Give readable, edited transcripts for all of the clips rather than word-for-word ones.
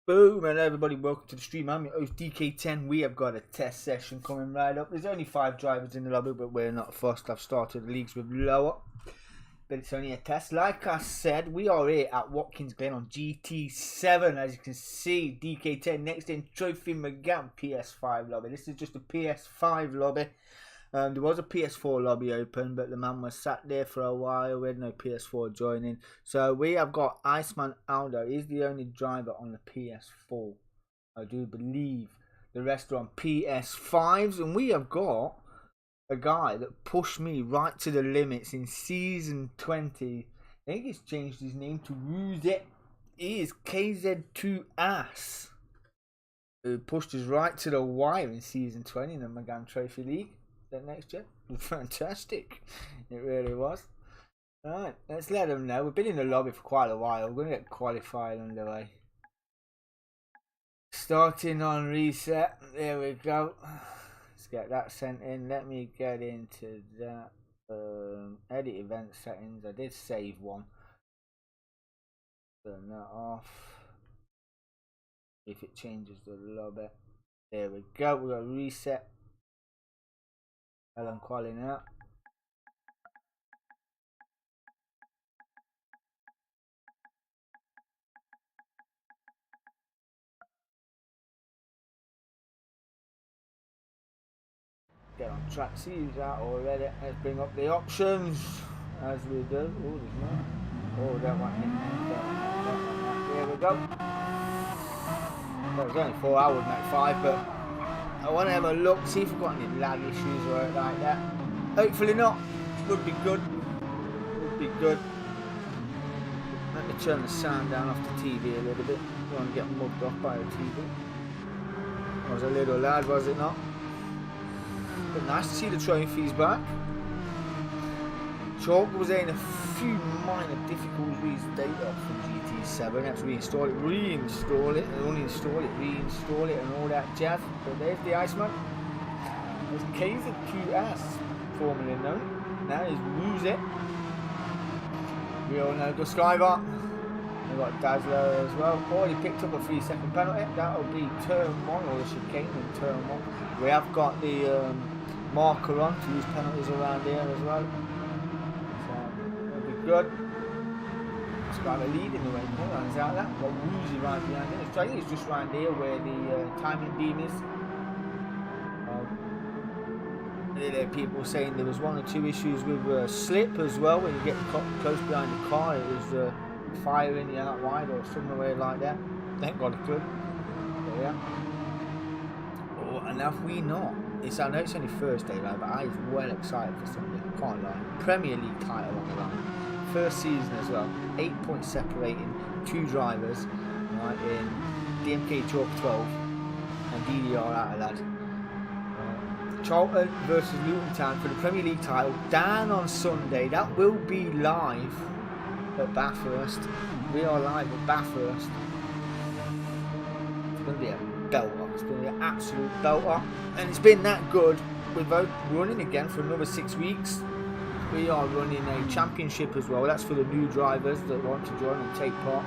Boom, and everybody, welcome to the stream. I'm your host DK10. We have got a test session coming right up. There's only 5 drivers in the lobby, but we're not fussed. I've started the leagues with lower, but it's only a test. Like I said, we are here at Watkins Glen on GT7. As you can see, DK10 NXTGEN Trophy MEGANE PS5 lobby. This is just a PS5 lobby. There was a PS4 lobby open, but the man was sat there for a while. We had no PS4 joining. So we have got Iceman Aldo. He's the only driver on the PS4, I do believe. The rest are on PS5s. And we have got a guy that pushed me right to the limits in Season 20. I think he's changed his name to Ruse. He is DK10'S, who pushed us right to the wire in Season 20 in the MEGANE Trophy League. That next year was fantastic. It really was. Alright, let's let them know. We've been in the lobby for quite a while. We're going to get qualified underway. Starting on reset. There we go. Let's get that sent in. Let me get into that. Edit event settings. I did save one. Turn that off. If it changes the lobby. There we go. We've got reset. I'm calling out. Get on track, see that already. Let's bring up the options as we do. Oh, there's no. Oh, that one in. There we go. Well, it's only 4 hours, not 5, but I want to have a look, see if we've got any lag issues or anything like that. Hopefully not. Would be good. Would be good. Let me turn the sound down off the TV a little bit. Don't want to get mugged off by the TV. It was a little loud, was it not? But nice to see the trophies back. Chalk was in a few minor difficulties data from GT7. Have to reinstall it, reinstall it, and uninstall it, reinstall it, and all that jazz. But there's the Iceman. There's DK10'S, formerly known. Now is Ruse. We all know the Skybar. We've got Dazzler as well. Already picked up a 3-second penalty. That'll be turn 1, or the chicane in turn 1. We have got the marker on to use penalties around here as well. Good. Skyler leading the way. Runs out that. Got Woozy right behind him. I think it's just right here where the timing beam is. There are people saying there was 1 or 2 issues with slip as well when you get close behind the car. It was firing you out wide or somewhere like that. Thank God it could. But yeah. Oh, and have we not? I know it's only Thursday, right, but I was well excited for Sunday. Can't lie. Premier League title on the line. First season as well, 8 points separating 2 drivers, right, in DMK Chalk 12 and DDR Adelaide. Charlton versus Luton Town for the Premier League title down on Sunday. That will be live at Bathurst. We are live at Bathurst. It's going to be a belter. It's going to be an absolute belter, and it's been that good. We're both running again for another 6 weeks. we are running a championship as well. That's for the new drivers that want to join and take part.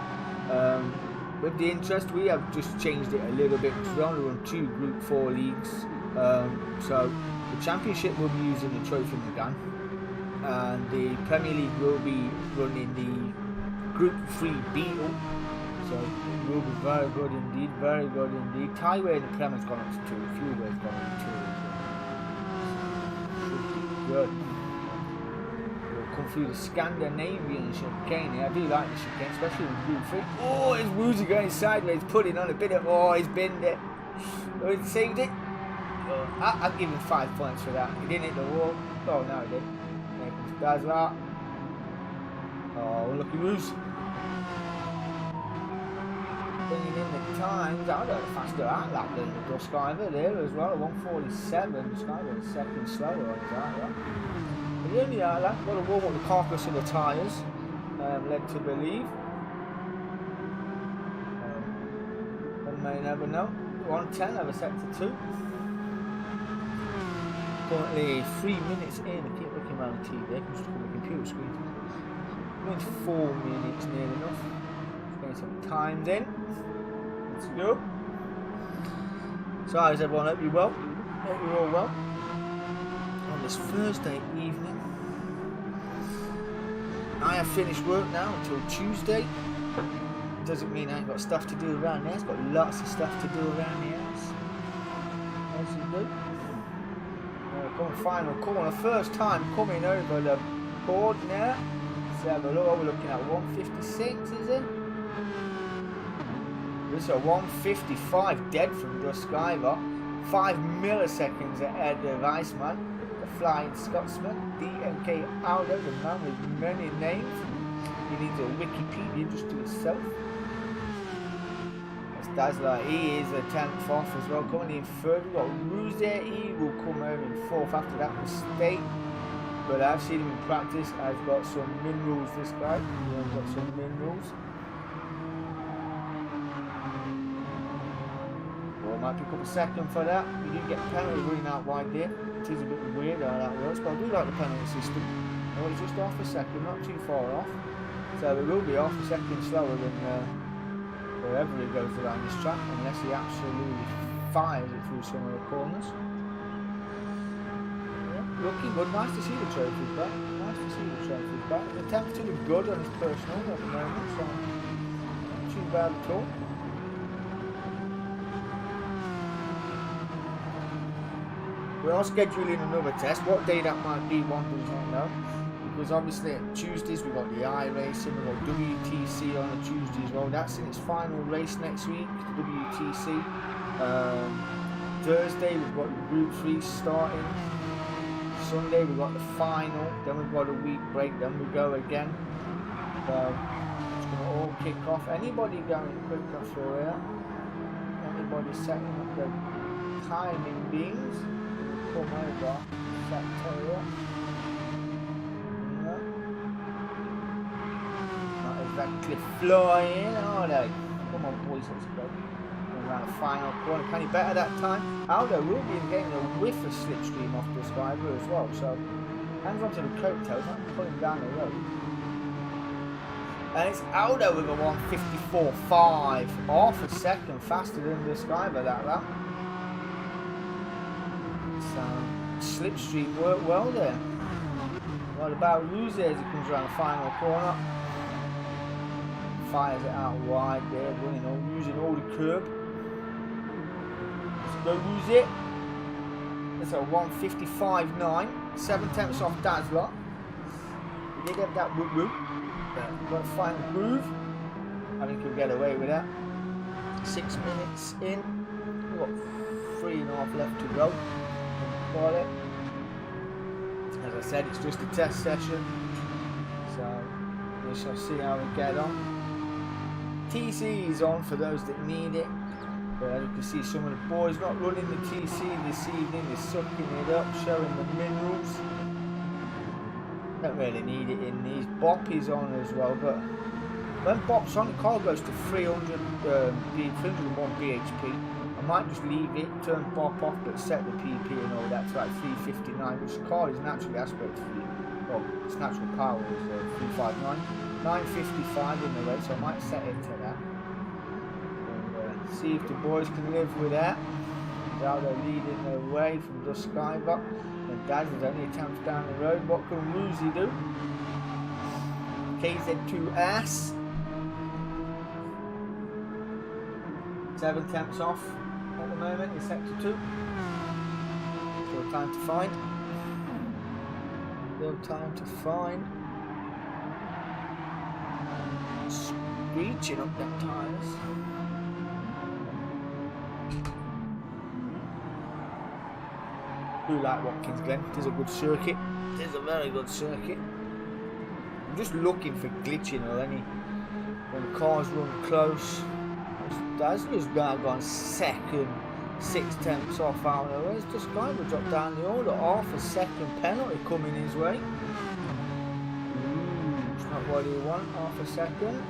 With the interest, we have just changed it a little bit because we only run 2 Group 4 leagues. So the championship will be using the Trophy MEGANE, and the Premier League will be running the Group 3 Beetle. So it will be very good indeed, very good indeed. Tyreway in the Premier's gone up to 2, Fuelway's gone up to 2. Should be good. We'll come through the Scandinavian chicane here. I do like the chicane, especially in Group 3. Oh, it's Woozy going sideways, putting on a bit of, oh, he's binned it. Oh, he saved it. Oh, I'll give him 5 points for that. He didn't hit the wall. Oh, no, he did. There comes Dazla. Oh, lucky Woos. Bringing in the times. I got a faster outlap than the Duskiver there as well. 147. Duskiver is second slower on his outlap. But the only outlap, got to warm up the carcass of the tyres. Led to believe. One may never know. 110 over sector 2. Currently 3 minutes in. I keep looking around the TV. I can just look at the computer screen. Going to 4 minutes near enough. Getting some times in. Let's go. So how's everyone? Hope you're well. Hope you're all well. On this Thursday evening. I have finished work now until Tuesday. Doesn't mean I ain't got stuff to do around here. It's got lots of stuff to do around here. As you do. Coming final corner. First time coming over the board now. Let's have a look. We're looking at 156, is it? This is a 155 dead from Duskiver. 5 milliseconds ahead of Iceman, the Flying Scotsman. DK Aldo, the man with many names. He needs a Wikipedia just to himself. That's Dazzler, he is a 10th off as well. Coming in third, we've got Ruse, he will come home in 4th after that mistake. But I've seen him in practice. I've got some minerals, this guy. I've got some minerals. Might pick up a second for that. You do get a penalty running out wide there. It is a bit weird how that works, but I do like the penalty system. Oh, it's just off a second, not too far off. So it will be off a second slower than wherever he goes around this track, unless he absolutely fires it through some of the corners. Yeah, looking good. Nice to see the trophies back. Nice to see the trophies back. The attempts to be good on his personal at the moment, so not too bad at all. We are scheduling another test. What day that might be, one does not know. Because obviously at Tuesdays we've got the iRacing, we've got WTC on a Tuesday as well. That's in its final race next week, the WTC. Thursday we've got the Group 3 starting. Sunday we've got the final. Then we've got a week break. Then we go again. So it's going to all kick off. Anybody going quicker through here? Anybody setting up the timing beams? Come over, Sectoria. No. Not exactly flying, are they? Come on, boys, let's go. Around the final corner. Can he better that time? Aldo will be getting a whiff of slipstream off this driver as well, so hands onto the coattails, not pulling down the road. And it's Aldo with a 154.5, half a second faster than this driver that lap. Slipstream worked well there. What about Ruse as he comes around the final corner? Fires it out wide there, using all the curb. Let's go Ruse. That's a 155.9, 7/10 off Dazzler. We did have that whoop whoop. We've got to find the groove. I think he'll get away with that. 6 minutes in. We've got 3.5 left to go. Got it. As I said, it's just a test session, so we shall see how we get on. TC is on for those that need it, but as you can see, some of the boys not running the TC this evening. They're sucking it up, showing the minerals. Don't really need it in these. Bop is on as well, but when Bop's on, the car goes to 301 bhp. I might just leave it, turn Bop off, but set the PP and all that to like 359, which the car is naturally aspirated for you. well, its natural power is 359. 955 in the race, so I might set it to that. And see if the boys can live with that. Now they're leading the way from just Skybuck. And Dazzle's only attempts down the road. What can Woozy do? DK10'S. 7 temps off at the moment in sector 2. Still time to find. Still time to find. Screeching up them tyres. Do like Watkins Glen. It is a good circuit. It is a very good circuit. I'm just looking for glitching or any when cars run close. Dazzler's now gone second, 6 temps off out of the race. Just kind of dropped down the order. Half a second penalty coming his way. It's not what he wants. Half a second.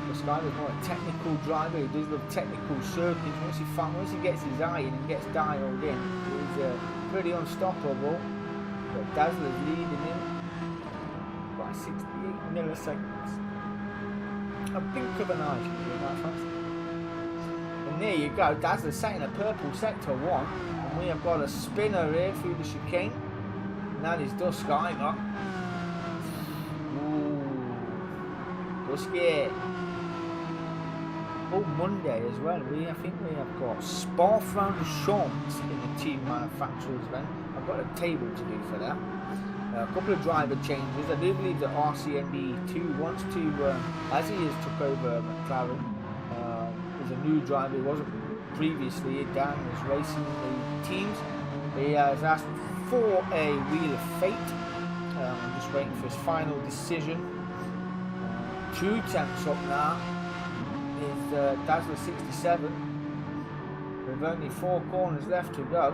This guy is more a technical driver. He does love technical circuits. Once he gets his eye in and gets dialed in, he's pretty unstoppable. But Dazzler's leading him by 68 milliseconds. A blink of an eye, that fast. And there you go. Dazzler's sat in a purple sector 1, and we have got a spinner here through the chicane. And that is Dusk Ivor. Ooh, Dusky. Oh, Monday as well. I think we have got Spa-Francorchamps in the team manufacturers event. I've got a table to do for that. A couple of driver changes. I do believe that RCMB2 wants to, as he has took over McLaren, is a new driver. He wasn't previously. Dan was racing the teams. He has asked for a Wheel of Fate. I'm just waiting for his final decision. 2 temps up now. Is Dazzler 67 with only 4 corners left to go.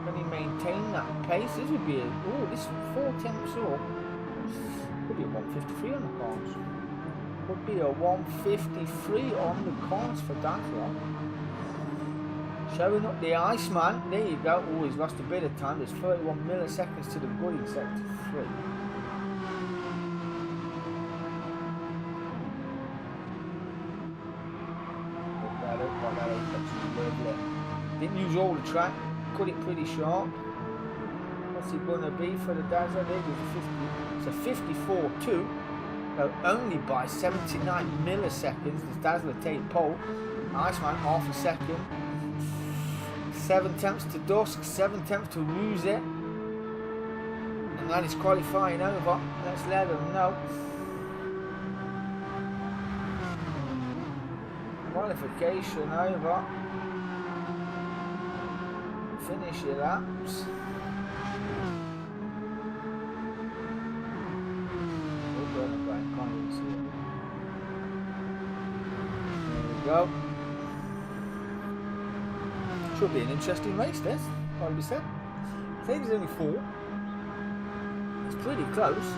Can he maintain that pace? This would be a, oh, this 4 temps up. Could be a 153 on the cars. Could be a 153 on the cars for Dazzler. Showing up the Iceman. There you go. Oh, he's lost a bit of time. There's 31 milliseconds to the good in sector 3. Didn't use all the track, cut it pretty sharp. What's it going to be for the Dazzler? It's a 54.2, so only by 79 milliseconds does Dazzler take pole. Iceman half a second. 7 temps to Dusk, 7 temps to lose it. And that is qualifying over. Let's let them know. Qualification over. Finish your laps. There we go. Should be an interesting race, this. What we said? There's only 4. It's pretty close.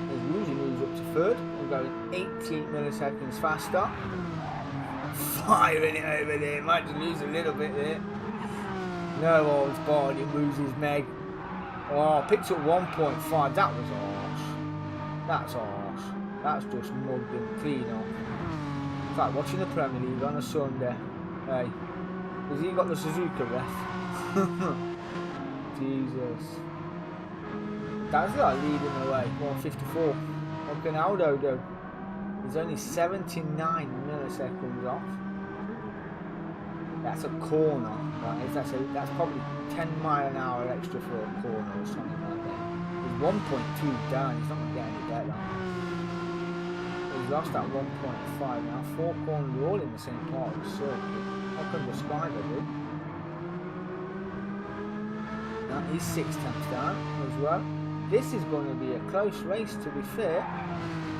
There's Woozy moves up to 3rd. We're going 18 milliseconds faster. Firing it over there. Might just lose a little bit there. No holds barred, he loses Meg. Oh, picked up 1.5. That was harsh. That's harsh. That's just mugged and clean off. It's like watching the Premier League on a Sunday. Hey, has he got the Suzuka ref? Jesus. Dazzler leading the way. 154. What can Aldo do? He's only 79 milliseconds off. That's a corner, right? That's probably 10 mile an hour extra for a corner or something like that. He's 1.2 down, he's not going to get any better. He's lost that 1.5 now. 4 corners are all in the same part of the circuit. How can the Spider do? Now he's 6 temps down as well. This is going to be a close race, to be fair.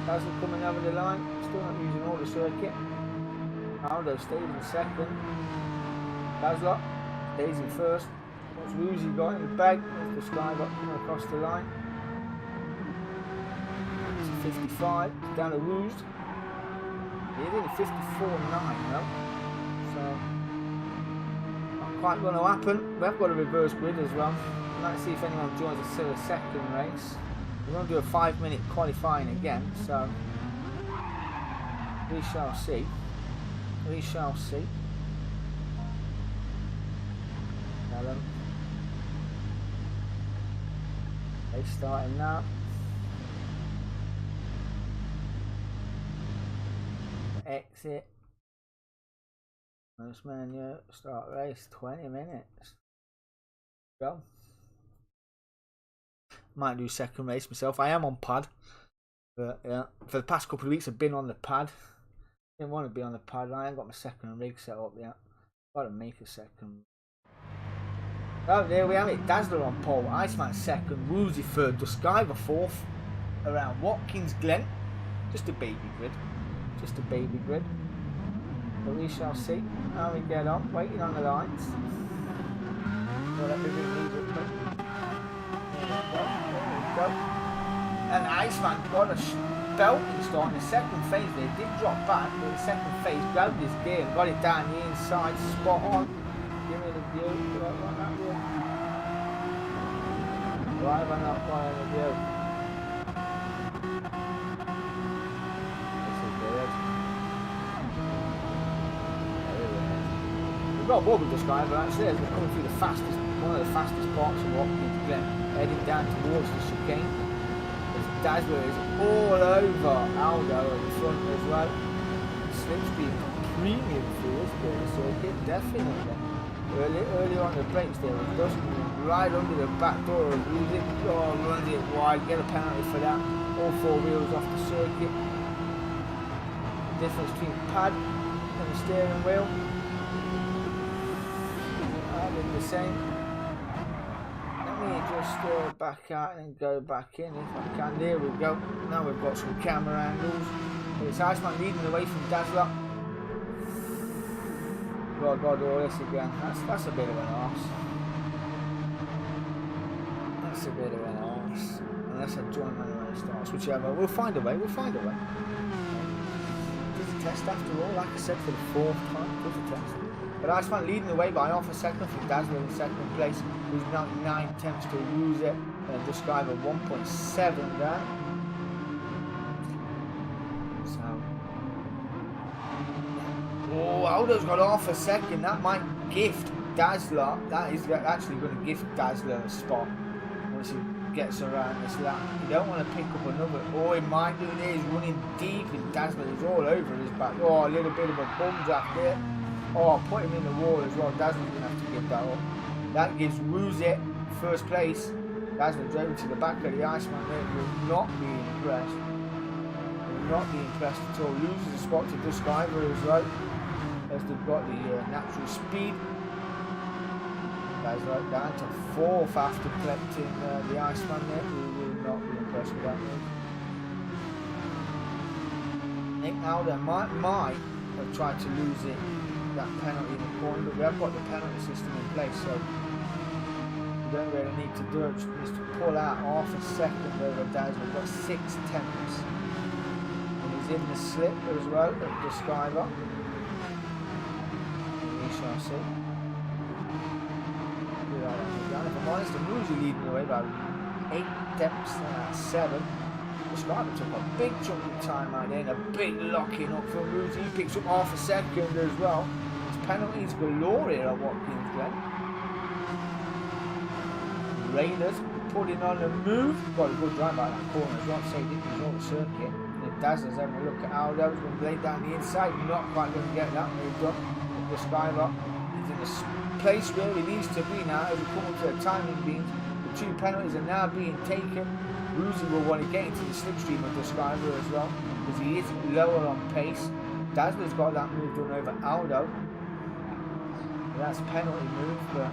Dazzler coming over the line, still not using all the circuit. Aldo stays in 2nd. Dazzler stays in 1st. What's Woozy got in the bag? There's the Skybuck coming across the line. It's a 55. It's down to Woozed. He's in a 54.9 though. So, not quite going to happen. We have got a reverse grid as well. Let's see if anyone joins us to the 2nd race. We're going to do a 5-minute qualifying again, so we shall see. We shall see. Tell them. They're starting now. Exit. First menu. Start race. 20 minutes. Go. Might do second race myself. I am on pad. But yeah, for the past couple of weeks I've been on the pad. Didn't want to be on the pad. I ain't got my second rig set up yet. Got to make a second. Oh, there we have it. Dazzler on pole. Iceman second. Woozy third. Duskiver fourth. Around Watkins Glen. Just a baby grid. Just a baby grid. But we shall see how we get on. Waiting on the lines. Well, let me move it. There we go. And Iceman got a belting start in the second phase. They did drop back, but the second phase grabbed his gear and got it down the inside. Spot on. Give me the view. Do I want that view? Why have I not got the view? This is good. We've got a ball with this guy, but actually as we're coming through the fastest, one of the fastest parts of Watkins Glen, heading down towards the chicane. Dazzler is all over Aldo at the front as well. Slipstream premium through this bit of the circuit, definitely. Early on the brakes there was Dustin right under the back door of Music. Oh, runs it wide, get a penalty for that. All four wheels off the circuit. The difference between pad and the steering wheel. I did the same. Let me just back out and go back in if I can. There we go. Now we've got some camera angles. It's Iceman leading away from Dazzler. God, do all this again. That's a bit of an arse. That's a bit of an arse. Unless I join manual starts, whichever. We'll find a way. We'll find a way. Does a test after all, like I said for the 4th time. Does a test. But Iceman leading the way by half a second from Dazzler in second place, who's now 9/10 to lose it. And Duskiver 1.7 there. Oh, Aldo's got half a second. That might gift Dazzler. That is actually going to gift Dazzler a spot once he gets around this lap. You don't want to pick up another. Oh, he might do this. He's running deep, and Dazzler is all over his back. Oh, a little bit of a bum draft there. Oh, put him in the wall as well. Dazzler's going to have to give that up. That gives Woozy first place. Dazzler drove to the back of the Iceman there. Will not be impressed. Will not be impressed at all. Loses a spot to Duskiver as well, as they've got the natural speed. Dazzler down to 4th after collecting the Iceman there. We will not be impressed with that move. I think Aldo might have tried to lose it, that penalty in the corner, but we have got the penalty system in place, so we don't really need to do it. Just to pull out half a second over Dazzler. We've got 6/10. And he's in the slip as well at Duskiver. Shall see. If I'm honest, I'm usually leading away by 8/10, 7. Duskiver took a big chunk of time out there and a big locking up from Woozy. He picks up half a second as well. There's penalties galore here at Watkins Glen. Raiders putting on a move. Got a good drive by that corner as well, so he didn't use all the circuit. And Dazzler's having a look at Aldo. He's going to blade down the inside. Not quite going to get that move done. Duskiver is in the place where he needs to be now as we come up to the timing beams. The 2 penalties are now being taken. Woozy will want to get into the slipstream of Duskiver as well, because he is lower on pace. Dazzler's got that move done over Aldo. That's a penalty move, but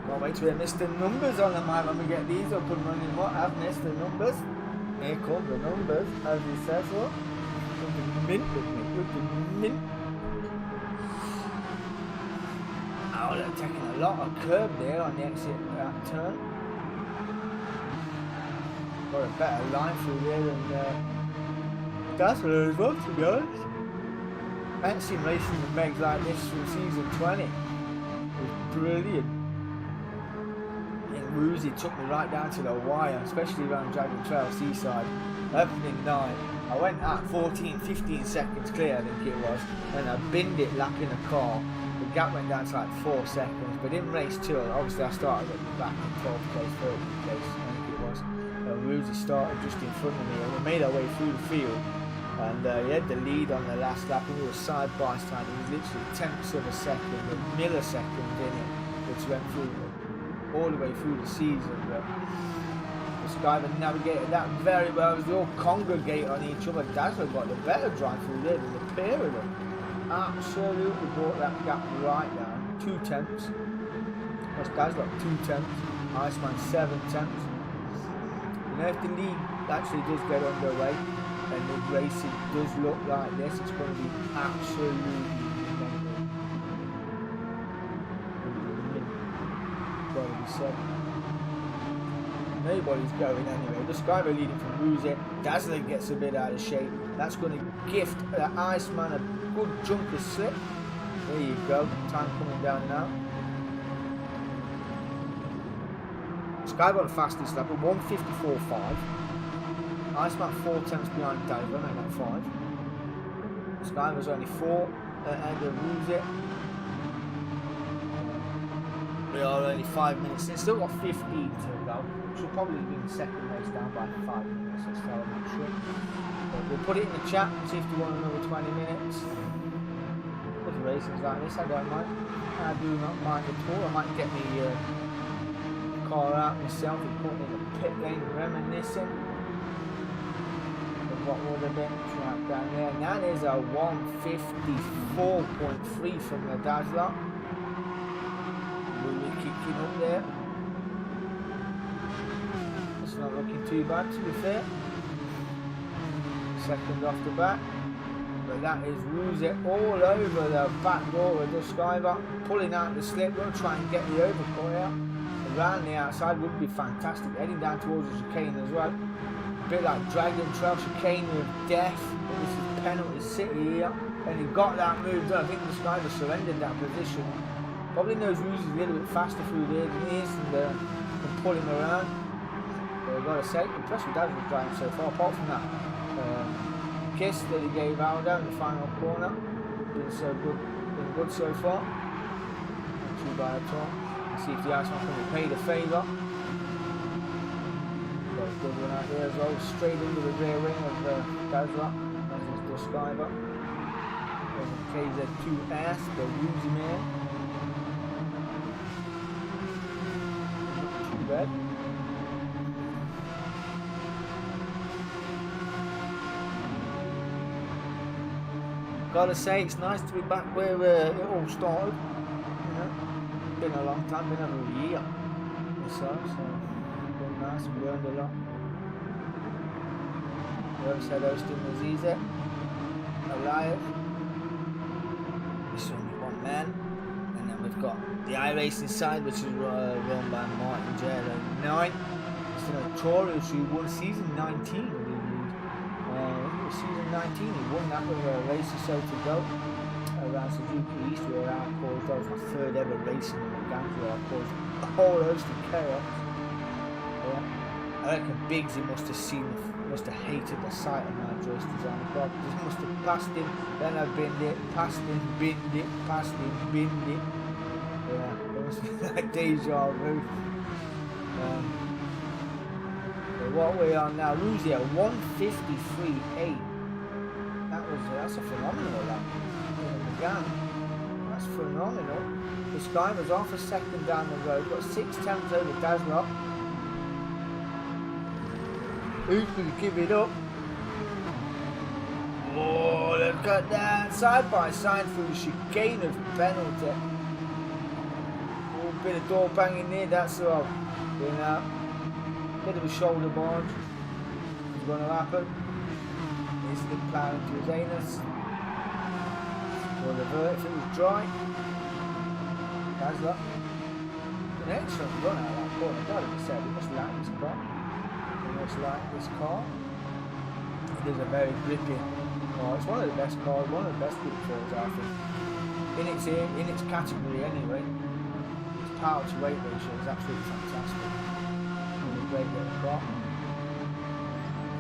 can't wait to miss the numbers on the map when we get these up and running. What? I've missed the numbers. Here come the numbers, as he says, what? With the mint with me, with the mint. Oh, they're taking a lot of curb there on the exit of that turn. Got a better line through there than Dazzler as well, to be honest. I haven't seen racing with Megs like this from season 20. It was brilliant. Woozy took me right down to the wire, especially around Dragon Trail Seaside. Opening 9, I went at 14-15 seconds clear, I think it was, and I binned it lapping a car. The gap went down to like 4 seconds, but didn't race till, obviously I started at the back in 12th place, 13th place, I think it was. Woozy started just in front of me, and we made our way through the field, and he had the lead on the last lap, and we were side by side. It was literally tenths of a second, a millisecond in it, which went through all the way through the season. But this guy navigated that very well. They all congregate on each other. Dazzler got the better drive through there than the pair of them. Absolutely brought that gap right down. 2 tenths. That's Dazzler 2 tenths. Iceman 7 tenths. You know, if the league actually does get underway and the racing does look like this, it's going to be absolutely got to be said. Nobody's going anyway. The Skyver leading from Woozy. Dazzler gets a bit out of shape. That's going to gift the Iceman a good chunk of slip. There you go. Time coming down now. Skyver on the fastest lap at 1:54.5. Iceman 4 tenths behind Dazzler, made that 5. Skyver's only 4 ahead of Woozy. We are only 5 minutes in. Still got 15 to go. Which will probably be the second race down by 5 minutes, as far as I'm sure. But we'll put it in the chat, see if you want another 20 minutes. With races like this, I don't mind. I do not mind at all. I might get me car out myself and put it in the pit lane, reminiscing of what would have been right down there. And that is a 1:54.3 from the Dazzler. Really kicking up there. It's not looking too bad, to be fair. Second off the back. But that is Woozy all over the back door of the Skyver, pulling out the slip. We'll try and get the overcut out. Around the outside would be fantastic. Heading down towards the chicane as well. A bit like Dragon Trail chicane with death. But this is penalty city here. And he got that move done. I think the Skyver surrendered that position. Probably knows Woozy's a little bit faster through there than he is, and can pull him around. But I've got to say, impressed with Dazzler's driving so far. Apart from that kiss that he gave Aldo in the final corner, been good so far. Not too bad at all. Let's see if the Iceman can repay the favour. Got a good one out there as well, straight into the rear wing of Dazzler. As is the Skyver. There's a KZ2'S, the Woozy man. Not too bad. Gotta say, it's nice to be back where it all started. You know, been a long time, been over a year or so been nice, we learned a lot. Whoever said hosting was easy. Alive. This only one man. And then we've got the iRacing side, which is run by Martin J09. It's the Notorious who won season 19. Season 19, he won that with a race or so to go around Suzuki East, where I caused, that was my 3rd ever racing in MEGANE, where I caused a whole host of chaos. Yeah. I reckon Biggsy must have hated the sight of my joystick design car, because he must have passed him, then I binned it, passed him, binned it, passed him, binned it. Yeah, it must be like deja vu. What we are now, Woozy at 1:53.8. That's a phenomenal lap in MEGANE. That's phenomenal. The Skyver's off a second down the road, got 6 tenths over Dazzler. Who's going to give it up? Oh, look at that! Side by side through the chicane of penalty. Oh, bit of door banging there. That's all. You know. Bit of a shoulder barge is going to happen. He's the plough into his anus. We'll revert if it was dry. Dazzler. An excellent run out of that corner. Gotta be said, he must like this car. He must like this car. It is a very grippy car. It's one of the best cars, one of the best grip cars, I think. In its category anyway. Its power to weight ratio is absolutely fantastic. great little car.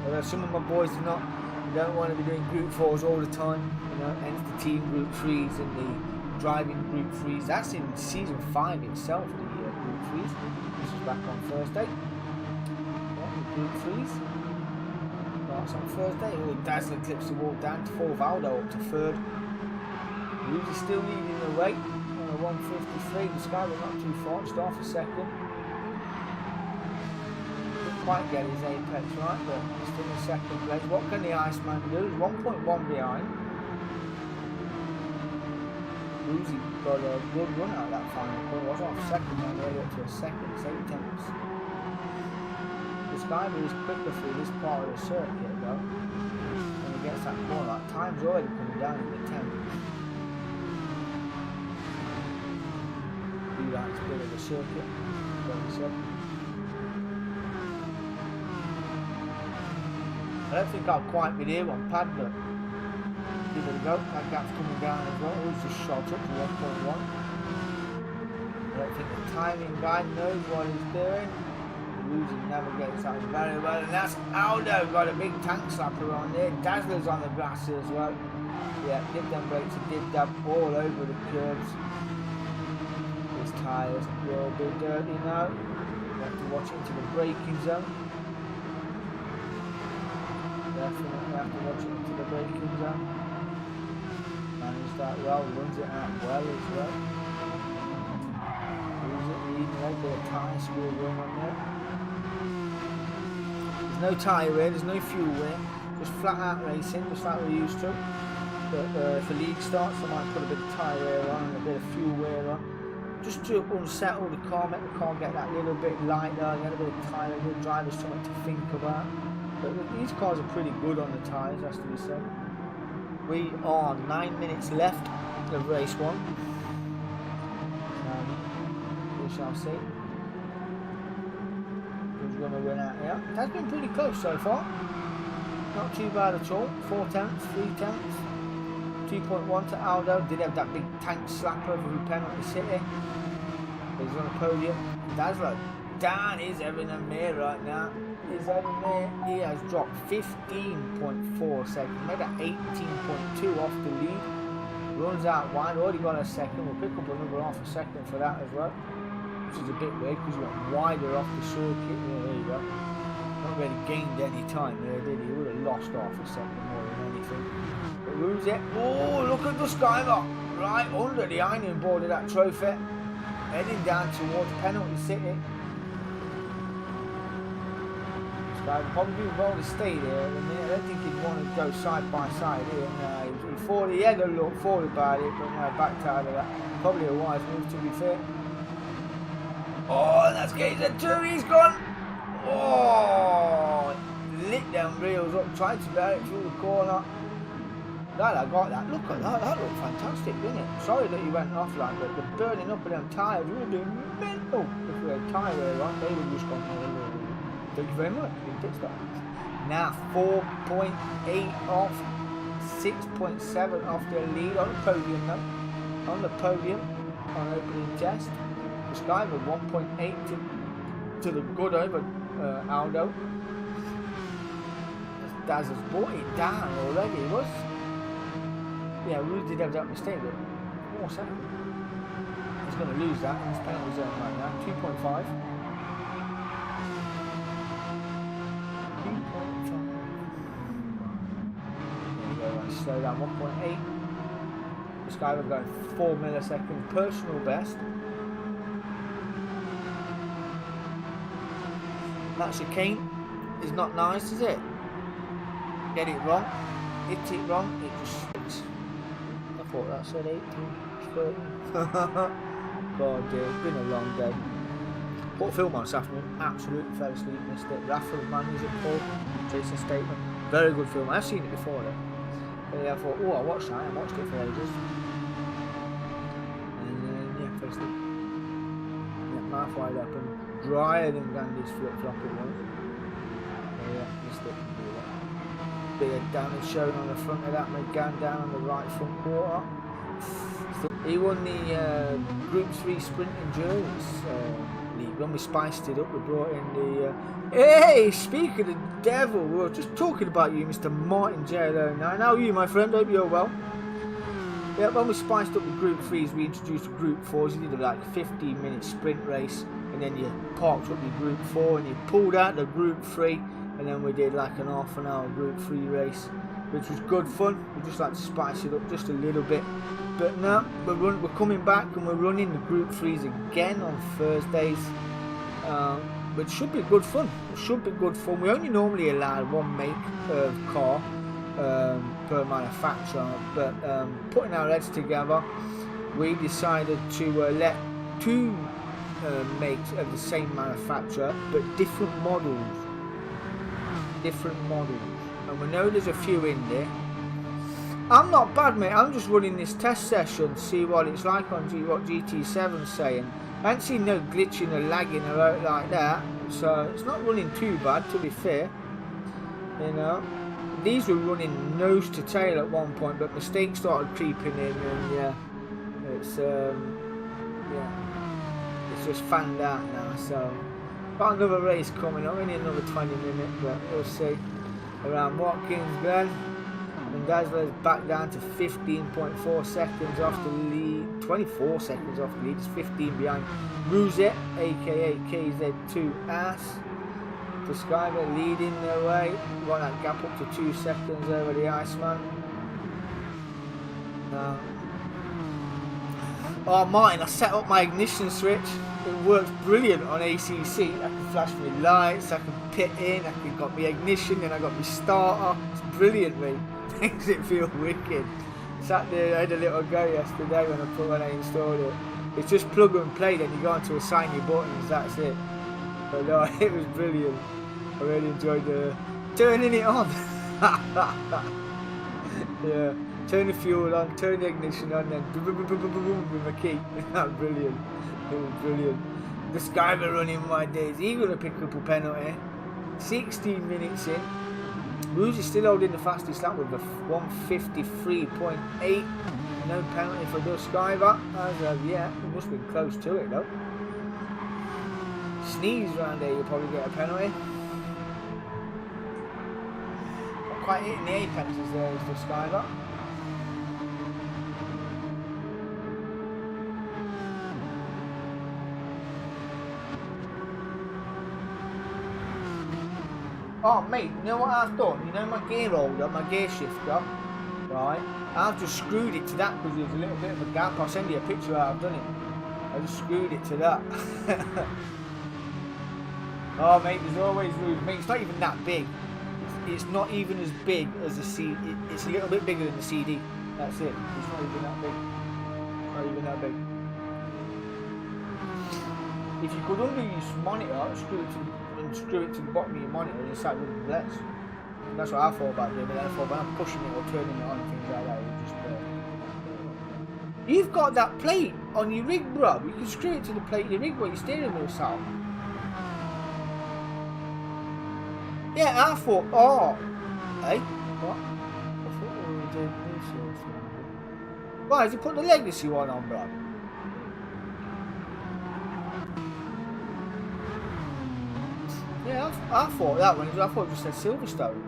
Although some of my boys don't want to be doing Group 4s all the time, you know, hence the team Group 3s and the driving Group 3s. That's in season 5 itself, the Group 3s. This is back on Thursday. Yeah, the Group 3s. Starts on Thursday. Oh, Dazzler clips the wall down to 4th, Aldo up to 3rd. Rudy's still leading the way on a 153. The Sky was not too far, just off a second. Quite get his apex right, but still in second place. What can the Iceman do? 1.1 behind. Uzi got a good run out of that final corner. Was off second and really up to a second. It's 8 tenths. The Sky is quicker through this part of the circuit though. When he gets that corner, that time's already coming down in the 10th. Do that bit of the circuit. Like we said. I don't think I'll quite be there on Padlet. Give it a go. That gap's coming down as well. Who's just shot up to 1.1. I don't think the timing guy knows what he's doing. Losing navigates that very well. And that's Aldo. Got a big tank slapper on there. Dazzler's on the grass as well. Yeah, dib them brakes and dib dab all over the curves. His tyres will be dirty now. You have to watch into the braking zone. Definitely have to watch it into the braking zone. Managed that well, runs it out well as well. Runs it leading a little bit of tyre squeal going on there. There's no tyre wear, there's no fuel wear, just flat out racing, just like we're used to. But if the league starts, I might put a bit of tyre wear on and a bit of fuel wear on. Just to unsettle the car, make the car get that little bit lighter, get a bit of tyre, give drivers something to think about. But these cars are pretty good on the tyres, has to be said. We are 9 minutes left of race 1. So we shall see who's going to win out here. That's been pretty close so far. Not too bad at all. 4 tenths, 3 tenths. 2.1 to Aldo. Did have that big tank slapper through penalty city. He's on the podium. Dazzler down is having a mirror right now. Is over there. He has dropped 15.4 seconds, made it 18.2 off the lead. Runs out wide, already got a second. We'll pick up another half a second for that as well, which is a bit weird because he went wider off the circuit. Yeah, there you go. Not really gained any time there, did he? He would have lost half a second more than anything. But who's it? Oh, look at the Skylock right under the ironing board of that trophy, heading down towards penalty city. I probably would want to stay there. I mean, I don't think he'd want to go side by side here. No, he had a look, thought about it, but no, backed out of that. Probably a wise move, to be fair. Oh, that's getting the 2. He's gone. Oh, lit them reels up, tried to bear it through the corner. Glad I got that. Look at that. That looked fantastic, didn't it? Sorry that he went offline, but the burning up of them tyres would have been mental if we had tyre wear on. They would have just gone. Thank you very much. Now 4.8 off, 6.7 off their lead on the podium though. On the podium on opening test. The Sky with 1.8 to the good over Aldo. Daz has brought it down already. It was. Yeah, Rudy did have that mistake, but 4 seconds. He's going to lose that in his penalty zone right now. 2.5. Slow down 1.8. This guy was going 4 milliseconds personal best. That chicane is not nice, is it? Get it wrong, hit it wrong, it just sticks. I thought that said 18, 30. God dear, it's been a long day. Put a film on this afternoon, absolutely fell asleep, missed it. Raffle Man is at Paul, Jason Statement. Very good film, I've seen it before though. I thought, oh, I watched that, I watched it for ages. And yeah, first thing. Yeah, mouth wide open, drier than Gandhi's flip-flop it was. Yeah, missed it. Bit of damage shown on the front of that MEGANE down on the right front quarter. He won the Group 3 sprint endurance league. When we spiced it up, we brought in the... hey, speak of the devil, we were just talking about you, Mr. Martin J09. How are you, my friend? Hope you're well. Yeah, when we spiced up the Group 3s, we introduced the Group 4s. You did like a 15-minute sprint race, and then you parked up your Group 4, and you pulled out the Group 3, and then we did like an half-an-hour Group 3 race, which was good fun. We just like to spice it up just a little bit. But now we're coming back, and we're running the Group 3s again on Thursdays, which should be good fun. It should be good fun. We only normally allow one make of car per manufacturer, but putting our heads together, we decided to let two makes of the same manufacturer, but different models. And we know there's a few in there. I'm not bad, mate. I'm just running this test session, see what it's like on what GT7's saying. I ain't seen no glitching or lagging or out like that, so it's not running too bad, to be fair. You know, these were running nose to tail at one point, but mistakes started creeping in, and yeah, it's just fanned out now. So got another race coming up, only another 20 minutes, but we'll see. Around Watkins Glen, and Dazzler's back down to 15.4 seconds off the lead, 24 seconds off the lead, it's 15 behind Rosette, aka KZ2S. The Skyler leading their way, got that gap up to 2 seconds over the Iceman. Oh, Martin, I set up my ignition switch. It works brilliant on ACC. I can flash my lights, I can pit in, I can got my ignition, and I got my starter. It's brilliant, mate. Makes it feel wicked. Sat there, I had a little go yesterday when I installed it. It's just plug and play, then you go onto assign your buttons, that's it. But no, it was brilliant. I really enjoyed turning it on. Yeah, turn the fuel on, turn the ignition on, then with my key. Brilliant. It was brilliant. The Skyler running my days. He's going to pick up a penalty. 16 minutes in. Rouge is still holding the fastest lap with a 153.8. No penalty for the Skyler. As of yet, it must have been close to it though. Sneeze round there, you'll probably get a penalty. Not quite hitting the apexes there is the Skyler. Oh mate, you know what I've done? You know my gear holder, my gear shifter, right? I've just screwed it to that because there's a little bit of a gap. I'll send you a picture of how I've done it. I just screwed it to that. Oh mate, there's always room. Mate, it's not even that big. It's not even as big as the CD. It's a little bit bigger than the CD. That's it. It's not even that big. Not even that big. If you could undo your monitor, screw it to the bottom of your monitor and inside would be less. That's what I thought about doing, but then I thought when I'm pushing it or turning it on and things like that, it just You've got that plate on your rig, bro. You can screw it to the plate of your rig where your steering wheel's out. Yeah, I thought, oh, hey, what? I thought we were doing this or something. Why, has he put the legacy one on, bro? Yeah, I thought that one, I thought it just said Silverstone.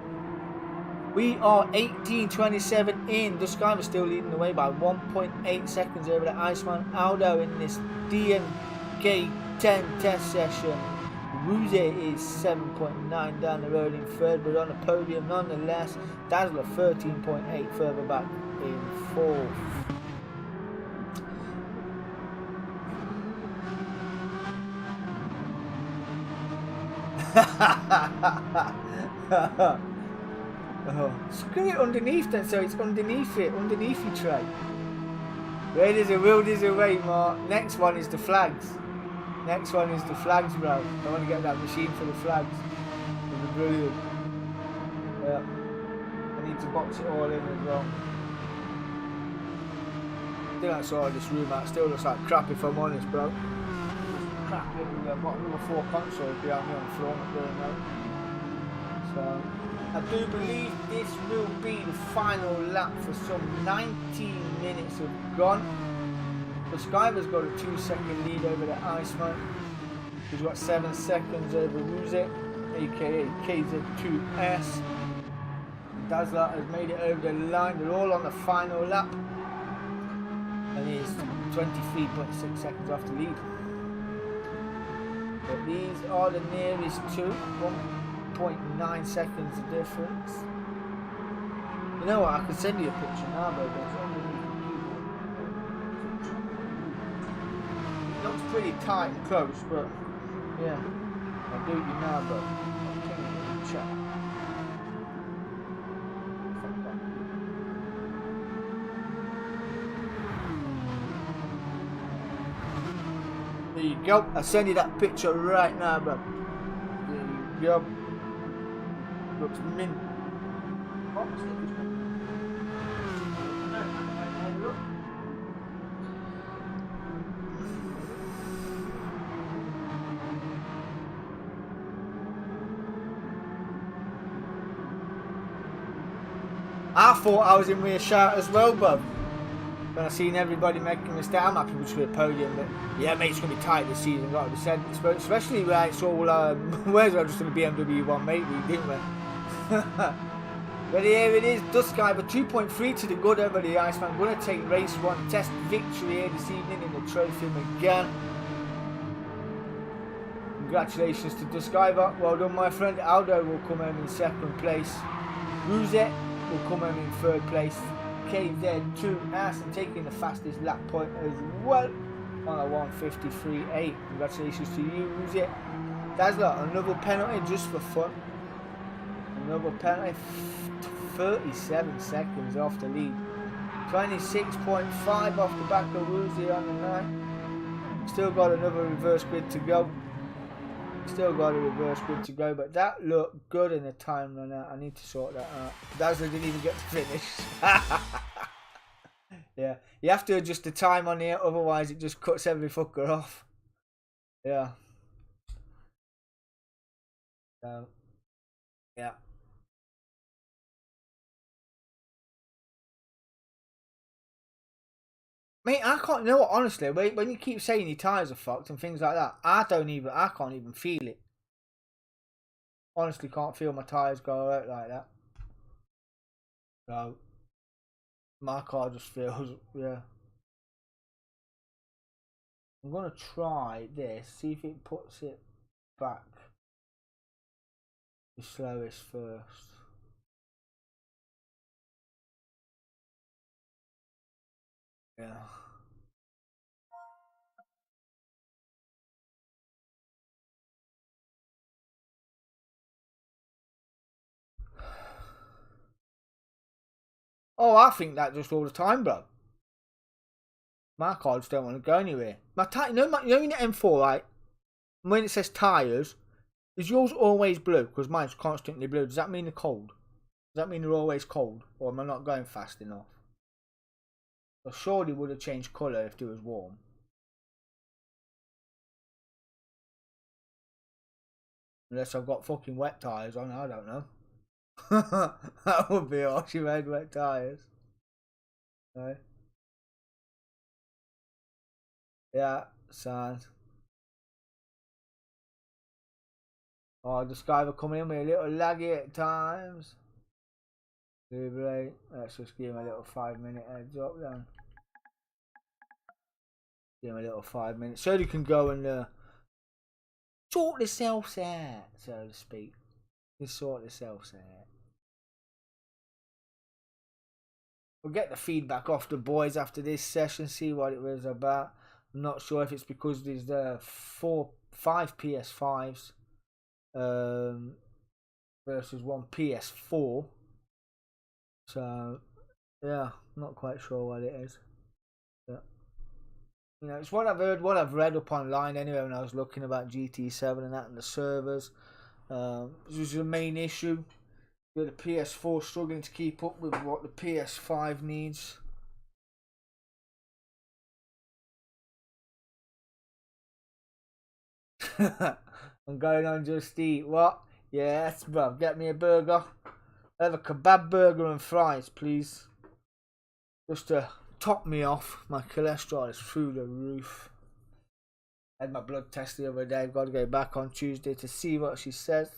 We are 18.27 in. The Skyler still leading the way by 1.8 seconds over the Iceman Aldo in this DK10 test session. Ruse is 7.9 down the road in third, but on the podium nonetheless. Dazzler 13.8 further back in fourth. Oh, screw it underneath then, so it's underneath your tray. Where there's a will, there's a way, Mark. Next one is the flags. Next one is the flags, bro. I want to get that machine for the flags. It'll be brilliant. Yeah. I need to box it all in as well. Still don't sort this room out. Still looks like crap if I'm honest, bro. Just crap everywhere. I've got number 4 consoles behind me on the floor, not doing that. So I do believe this will be the final lap for some 19 minutes have gone. The Skyler's got a 2-second lead over the Iceman. He's got 7 seconds over Ruzik, aka KZ2'S. Dazzler has made it over the line. They're all on the final lap. And he's 23.6 seconds off the lead. But these are the nearest two. 1.9 seconds of difference. You know what? I can send you a picture now, but it's underneath the keyboard. It looks pretty tight and close, but yeah. I'll do it you now, but I'll ping it in the chat. There you go. I'll send you that picture right now, bro. There you go. Looks mint. I thought I was in with a shout as well, bub. When I seen everybody making a mistake, I'm happy with the podium, but yeah, mate, it's going to be tight this season, got to be said. Especially when it's all, where's I just in the BMW 1, mate, we didn't we? But here it is, Duskiver 2.3 to the good over the Iceman. Going to take race 1 test victory here this evening in the trophy again. Congratulations to Duskiver, well done my friend. Aldo will come home in 2nd place. Ruzet will come home in 3rd place. KZ2'S and taking the fastest lap point as well on a 1:53.8. Congratulations to you, Ruzet. Dazzler, another penalty just for fun. Another penalty, 37 seconds off the lead. 26.5 off the back of Woozy on the 9. Still got another reverse grid to go. But that looked good in the time run out. I need to sort that out. Dazzler didn't even get to finish. Yeah, you have to adjust the time on here, otherwise it just cuts every fucker off. Yeah. So, yeah. Mate, I can't know what, honestly, when you keep saying your tyres are fucked and things like that, I can't even feel it. Honestly, can't feel my tyres go out like that. So, my car just feels, yeah. I'm going to try this, see if it puts it back the slowest first. Yeah. Oh, I think that just all the time, bro. My cars don't want to go anywhere. My you know in the M4, right? When it says tyres, is yours always blue? Because mine's constantly blue. Does that mean they're cold? Does that mean they're always cold? Or am I not going fast enough? I surely would have changed colour if it was warm. Unless I've got fucking wet tyres on, I don't know. That would be awesome, you had wet tyres. Right? Yeah, sad. Oh, the Skyver coming in with a little laggy at times. Right. Let's just give him a little 5-minute heads up then. Give him a little 5 minutes so he can go and sort themselves out, so to speak. Just sort themselves out. We'll get the feedback off the boys after this session, see what it was about. I'm not sure if it's because there's 5 PS5s versus 1 PS4. So yeah, not quite sure what it is. Yeah. You know, it's what I've heard, what I've read up online anyway when I was looking about GT7 and that and the servers. This was the main issue. The PS4 struggling to keep up with what the PS5 needs. I'm going on Just Eat. What? Yes, bruv. Get me a burger. Have a kebab burger and fries, please. Just to top me off. My cholesterol is through the roof. I had my blood test the other day. I've got to go back on Tuesday to see what she says.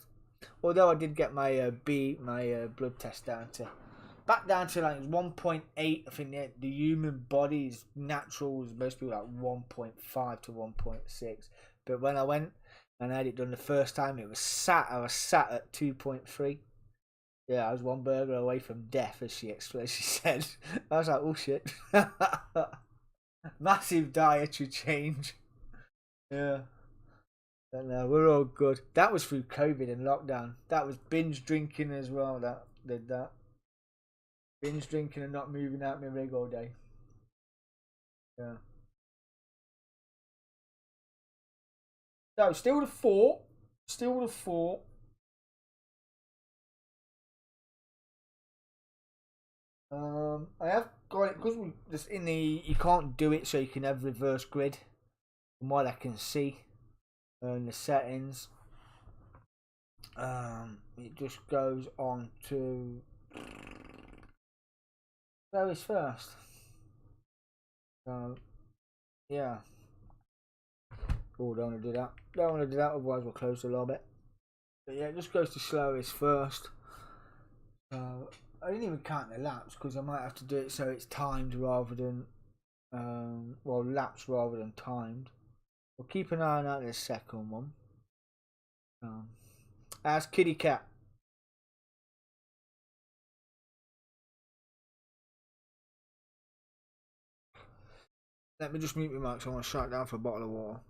Although I did get my blood test back down to like 1.8. I think the human body's natural is supposed to be like 1.5 to 1.6. But when I went and I had it done the first time, I was sat at 2.3. Yeah, I was one burger away from death, as she said. I was like, oh shit. Massive dietary change. Yeah. But no, we're all good. That was through COVID and lockdown. That was binge drinking as well. That did that. Binge drinking and not moving out my rig all day. Yeah. So still the 4. Still the 4. I have got it because just in the you can't do it, so you can have reverse grid. From what I can see in the settings, it just goes on to service first. So yeah. Oh, don't want to do that. Don't want to do that, otherwise we'll close the lobby. But yeah, it just goes to slowest first. I didn't even count the laps because I might have to do it so it's timed rather than laps rather than timed. We'll keep an eye on that in the second one. As Kitty Cat. Let me just mute my mic so I want to shut down for a bottle of water.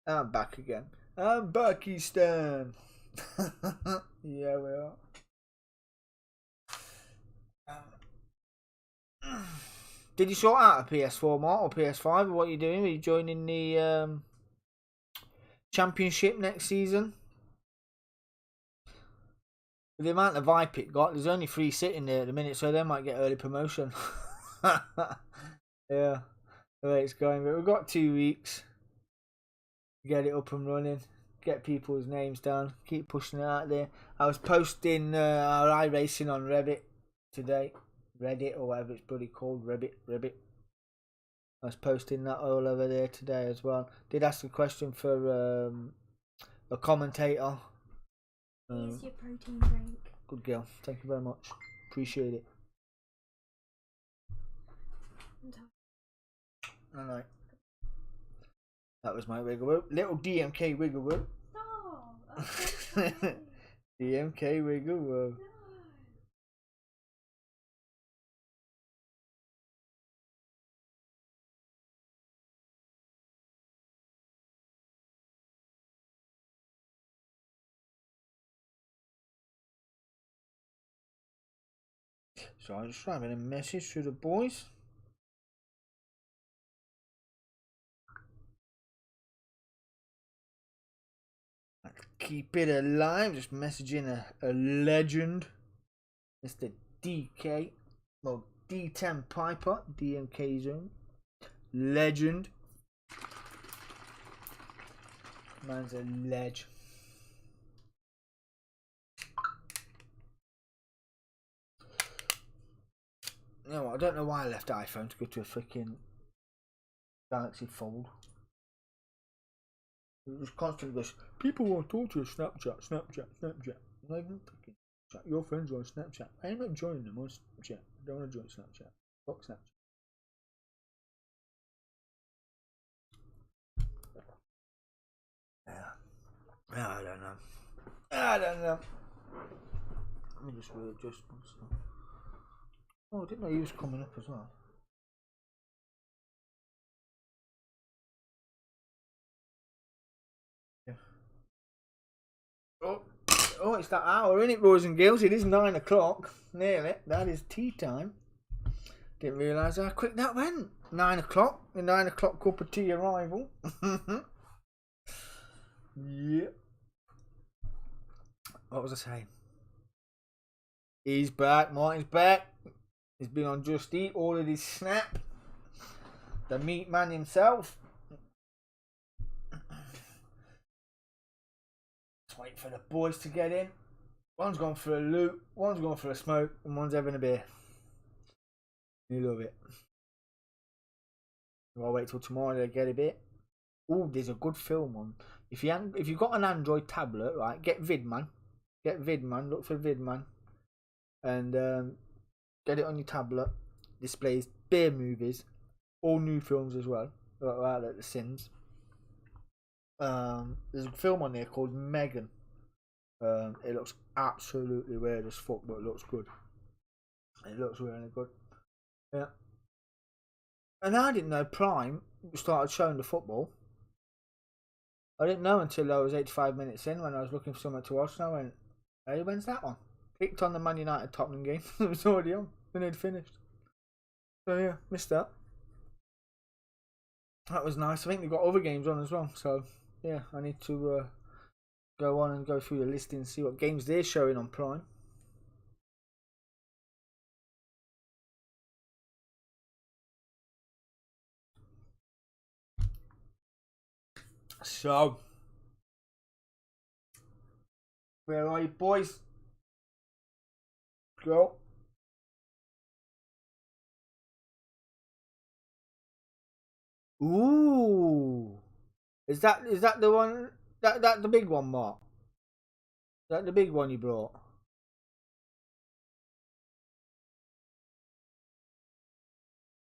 I'm back again. I'm Pakistan. Yeah, we are. Did you sort out a PS4 Mark or PS5 or what are you doing? Are you joining the championship next season? With the amount of hype it got, there's only 3 sitting there at the minute, so they might get early promotion. Yeah, the way it's going. But we've got 2 weeks to get it up and running, get people's names down, keep pushing it out there. I was posting our iRacing on Reddit today. Reddit or whatever it's bloody called, Reddit. I was posting that all over there today as well. Did ask a question for a commentator. Here's your protein drink. Good girl. Thank you very much. Appreciate it. Alright. That was my wiggle whoop. Little DMK wiggle whoop. Oh, DMK wiggle whoop. So I'm just having a message to the boys. Let's keep it alive. Just messaging a legend, Mr. DK. Well, D10 Piper, DMK Zone. Legend. Man's a ledge. You know what, I don't know why I left iPhone to go to a freaking Galaxy Fold. It just constantly goes, people won't talk to you, Snapchat. I'm not even freaking Snapchat. Your friends are on Snapchat. I'm not joining them on Snapchat. I don't want to join Snapchat. Fuck Snapchat. Yeah, I don't know. Let me just readjust myself. Oh, I didn't know he was coming up as well. Yeah. Oh, it's that hour, isn't it, boys and girls? It is 9 o'clock. Nearly. That is tea time. Didn't realise how quick that went. 9 o'clock. The 9 o'clock cup of tea arrival. Yeah. What was I saying? He's back. Martin's back. He's been on Just Eat. Ordered his snap. the meat man himself. Just wait for the boys to get in. One's gone for a loot, one's gone for a smoke, and one's having a beer. You love it. I'll wait till tomorrow to get a bit. Oh, there's a good film on. If you've got an Android tablet, right, get Vidman. Get Vidman. Look for Vidman, and get it on your tablet. Displays beer movies, all new films as well. Like The Sins. There's a film on there called MEGANE. It looks absolutely weird as fuck, but it looks good. It looks really good. Yeah. And I didn't know Prime started showing the football. I didn't know until I was 85 minutes in when I was looking for something to watch, and I went, hey, when's that one? Clicked on the Man United Tottenham game. It was already on when they'd finished. So yeah, missed that. That was nice. I think they've got other games on as well. So yeah, I need to go on and go through the listing and see what games they're showing on Prime. So, where are you boys? Go. Ooh, is that the one? That the big one, Mark? Is that the big one you brought?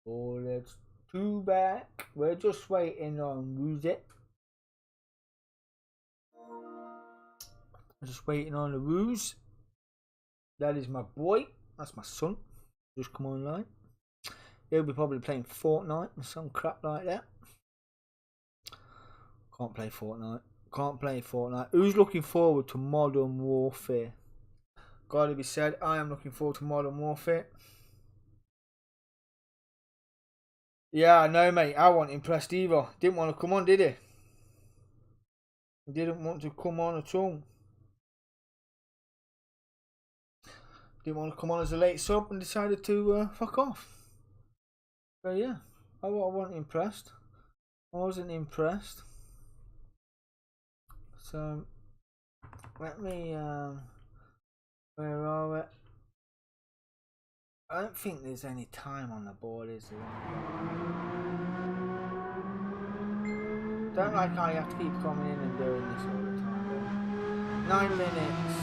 Oh, let's two back. We're just waiting on Woozy. Just waiting on the Woos. That is my boy. That's my son. Just come online. He'll be probably playing Fortnite and some crap like that. Can't play Fortnite. Can't play Fortnite. Who's looking forward to Modern Warfare? Gotta be said, I am looking forward to Modern Warfare. Yeah, I know, mate. I wasn't impressed either. Didn't want to come on, did he? He didn't want to come on at all. Didn't want to come on as a late sub and decided to fuck off. So yeah, I wasn't impressed. I wasn't impressed. So let me where are we? I don't think there's any time on the board, is there? Don't like how you have to keep coming in and doing this all the time. 9 minutes.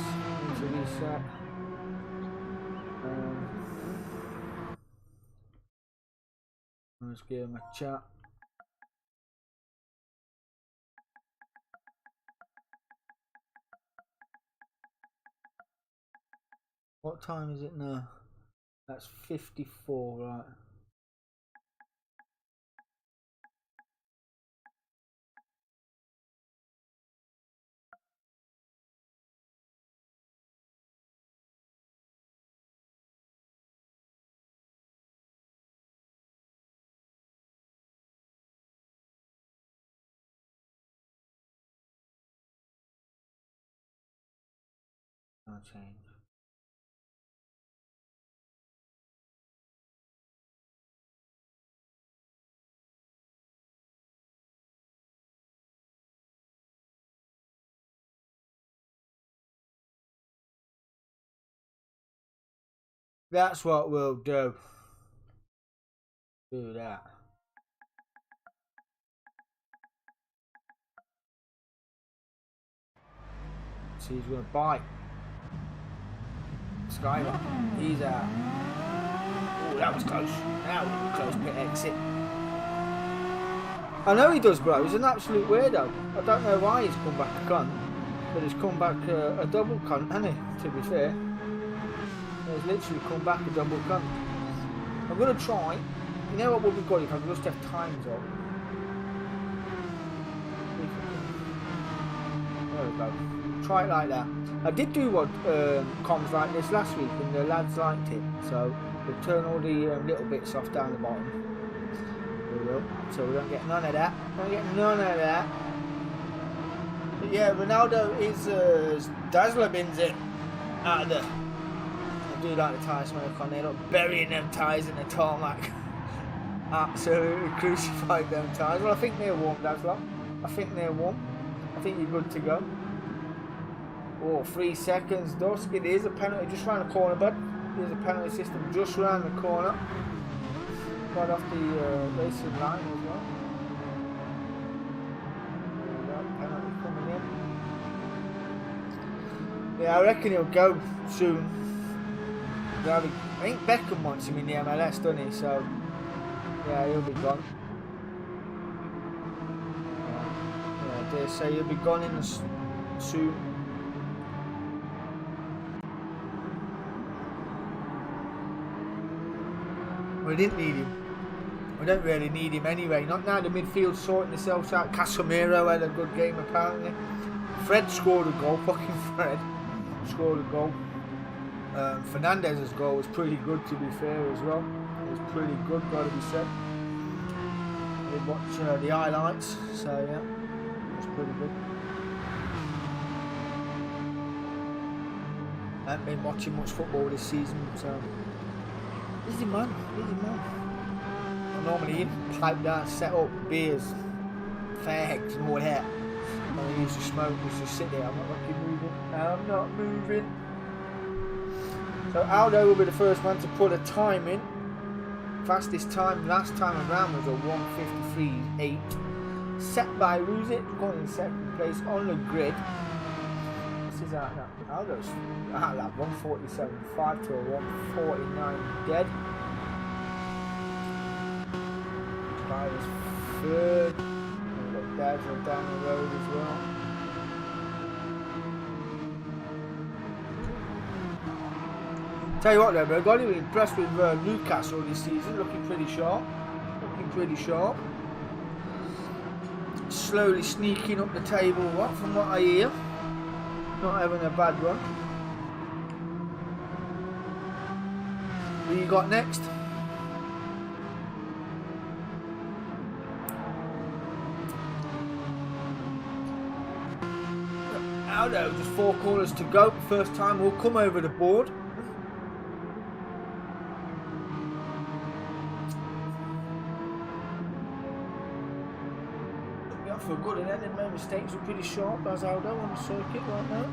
Need to reset. Let's give him a chat. What time is it now? That's 54, right? I'll change. That's what we'll do. Do that. See who's gonna bite. Skyler, he's out. Oh, that was close. That was close. Pit exit. I know he does, bro. He's an absolute weirdo. I don't know why he's come back a cunt, but he's come back a double cunt, hasn't he? To be fair, he's literally come back a double cunt. I'm gonna try. You know what would be good if I could just have times up. There we go. Try it like that. I did do what comms like this last week, and the lads liked it. So we'll turn all the little bits off down the bottom. We will. So we don't get none of that. Don't get none of that. But yeah, Ronaldo is Dazzler bins it out of the. I do like the tyre smoke on there. Look, burying them tyres in the tarmac. Absolutely crucified them tires. Well, I think they're warm, that's lot. I think they're warm. I think you're good to go. Oh, 3 seconds. Dusk. It is a penalty just round the corner, bud. There's a penalty system just round the corner. Right off the racing line as well. Penalty coming in. Yeah, I reckon he'll go soon. I think Beckham wants him in the MLS, doesn't he? So, yeah, he'll be gone. Yeah, they say he'll be gone in soon. We didn't need him. We don't really need him anyway. Not now the midfield sorting themselves out. Casemiro had a good game apparently. Fred scored a goal. Fucking Fred scored a goal. Fernandez's goal was pretty good, to be fair, as well. It was pretty good, gotta be said. I did watch the highlights, so yeah, it was pretty good. I haven't been watching much football this season, so easy man, easy man. I'm normally in, pipe down, set up, beers, fags and all that. I used to smoke, used to sit there, I'm not fucking moving. I'm not moving. So Aldo will be the first man to put a time in. Fastest time last time around was a 1:53.8. Set by who's it? Going in second place on the grid. This is out now. Aldo's out like 1:47.5 to a 1:49 dead. Guy was third. We've got Dazzle down the road as well. Tell you what though, bro, got to be impressed with Newcastle this season, looking pretty sharp. Looking pretty sharp. Slowly sneaking up the table, from what I hear. Not having a bad run. Who you got next? Aldo, just 4 corners to go. First time we'll come over the board. For good and ended, no mistakes, were pretty sharp as Aldo on the circuit right now.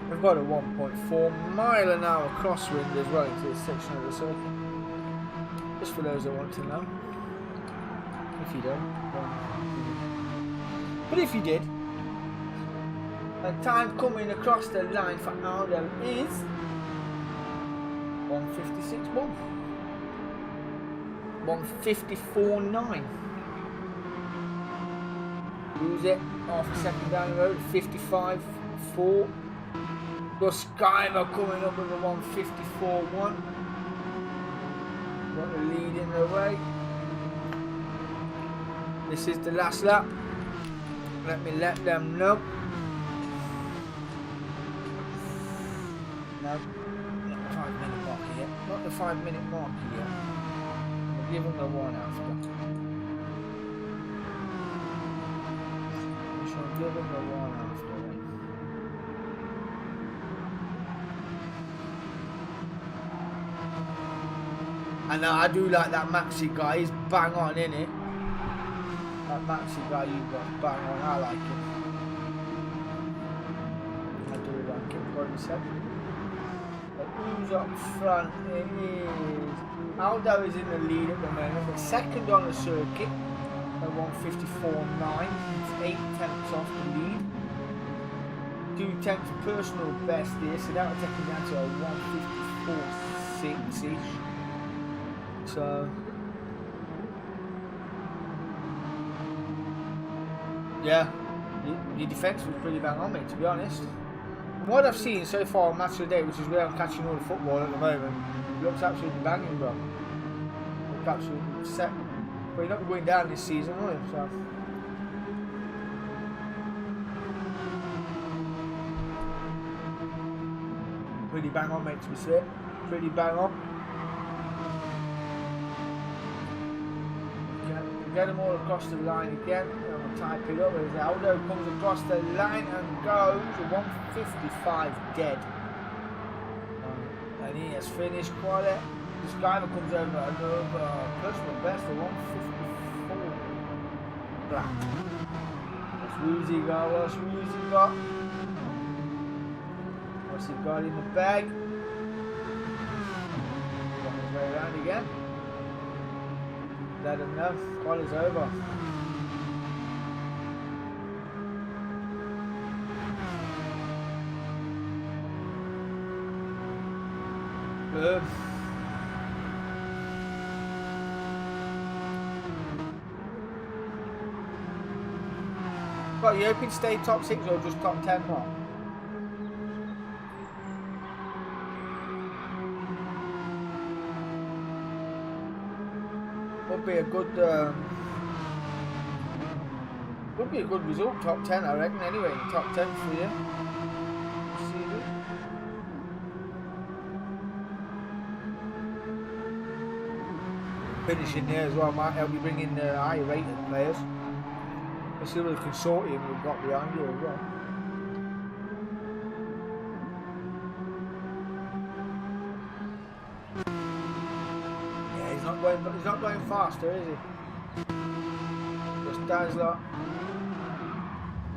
We've got a 1.4 mile an hour crosswind as well into this section of the circuit. Just for those that want to know. If you don't. But if you did. The time coming across the line for Aldo is 1:56.1. 1:54.9. Lose it, half a second down the road, 55.4. Got Skyver coming up with a 1:54.1. Got the lead in the way. This is the last lap. Let me let them know. No, not the 5-minute marker yet. Not the 5-minute marker yet. Give them the one after. We shall give them the one after then. I know, I do like that Maxi guy, he's bang on, innit? That Maxi guy you've got bang on, I like him. I do like him, what he said. But who's up front? It is Aldo is in the lead at the moment, but second on the circuit at 1:54.9. It's 8 tenths off the lead. 2 tenths personal best here, so that will take him down to a 1:54.6-ish. So yeah, the defence was pretty bang on me, to be honest. From what I've seen so far on Match of the Day, which is where I'm catching all the football at the moment, it looks absolutely banging, bro. Looks absolutely set. But you're not going down this season, are you? So pretty bang on, mate, to be fair. Pretty bang on. Get them all across the line again. I'm going to type it up as Aldo comes across the line and goes 1:55 dead. He has finished quality. This guy comes over another personal best for 154 flat. What's Woozy got? What's Woozy got? What's he got in the bag? Got his way around again. Let him know. Quality's over. Good. But you hoping to stay top 6 or just top 10 more? Would be a good result, top 10 I reckon anyway, in the top 10 for you. Finishing there as well might help you bring in higher rated players. Let's see what the consortium we've got behind you as well. Yeah, he's not going faster, is he? Just Dazzler.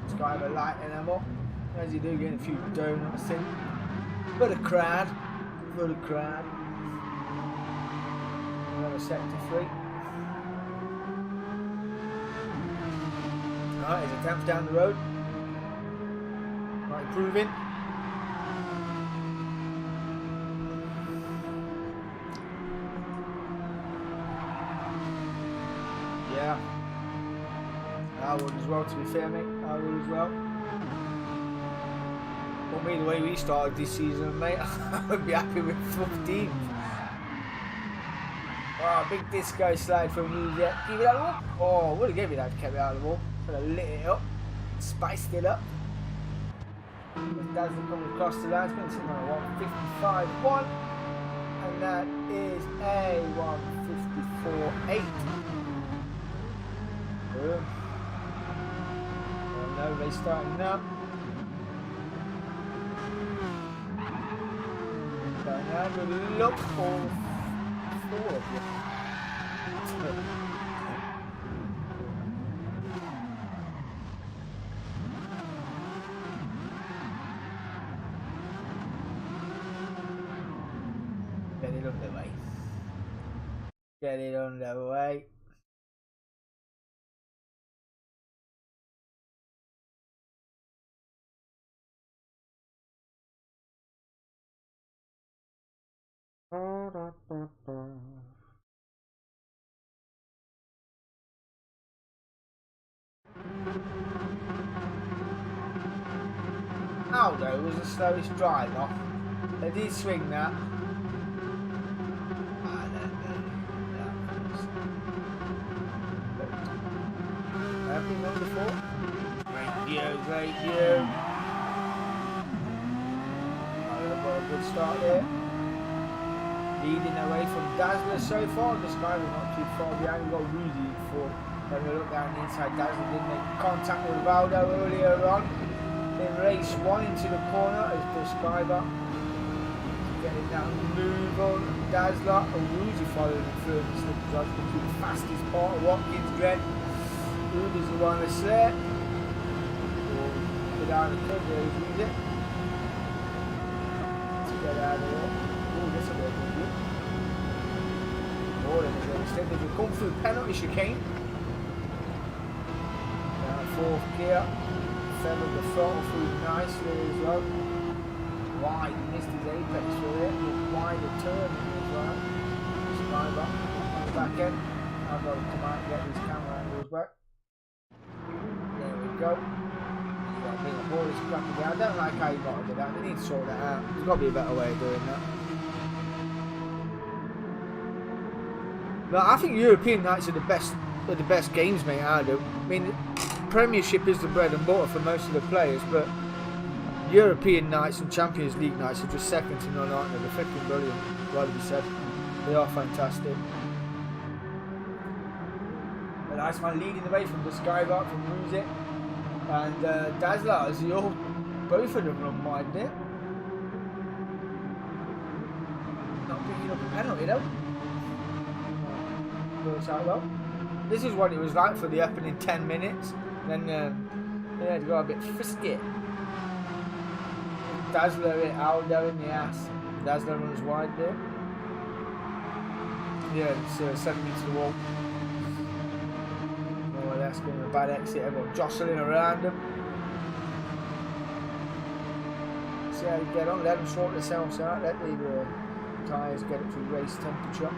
Just got to have a lighten them up. As you do, getting a few donuts in. For the crowd. For the crowd. Another sector 3. Right, his attempts down the road. Not improving. Yeah. I would as well, to be fair, mate. I would as well. But me, the way we started this season, mate, I would be happy with 15th. Oh, big disco slide from you, yeah. Give it up. Oh, would have given me that to keep it out of the wall. Could have lit it up, spiced it up. Dazzler coming across the line, it's sitting on a 155.1, and that is a 154.8. Boom. Oh no, race starting now. Starting now, good look for 4 of you. Get it underway. Get it underway. Aldo was the slowest driver. They did swing that. Happy wonderful. Great view, great view. Got a good start there. Leading away from Dazzler so far. This guy was not too far behind. We've got Rudy for when we look down the inside. Dazzler didn't make contact with Valdo earlier on. In race 1 into the corner as the Skybar. Getting that move on Dazzler. And Rudy following him through the slip as well. To the fastest part of Watkins Glen. Rudy's the one that's there. Go down the curve there, Rudy. To get out of there. Oh, this will be a good look. Oh, then there's a mistake. They can come through penalty chicane. Down 4th gear. Fell the throttle through nicely as well. Wide, he missed his apex for it. Wider turn as well. Skybar on the back end. I've got to come out and get these camera angles back. There we go. You've got to bring the ball this crap again. I don't like how you got to do that. They need to sort that out. There's got to be a better way of doing that. But I think European nights are the best games, mate. I do. I mean, Premiership is the bread and butter for most of the players, but European nights and Champions League nights are just second to none, aren't they? They're freaking brilliant, like we said. They are fantastic. But Iceman leading the way from the Skybark from Music. And Dazzler, as you all, both of them run wide there. you know. Works out well. This is what it was like for the opening 10 minutes. Then yeah, it got a bit frisky. Dazzler it out there in the ass. Dazzler runs wide there. Yeah, it's sending me to the wall. Oh, that's going to be a bad exit. Everyone jostling around him. See how you get on. Let them sort themselves out. Let the tyres get up to race temperature.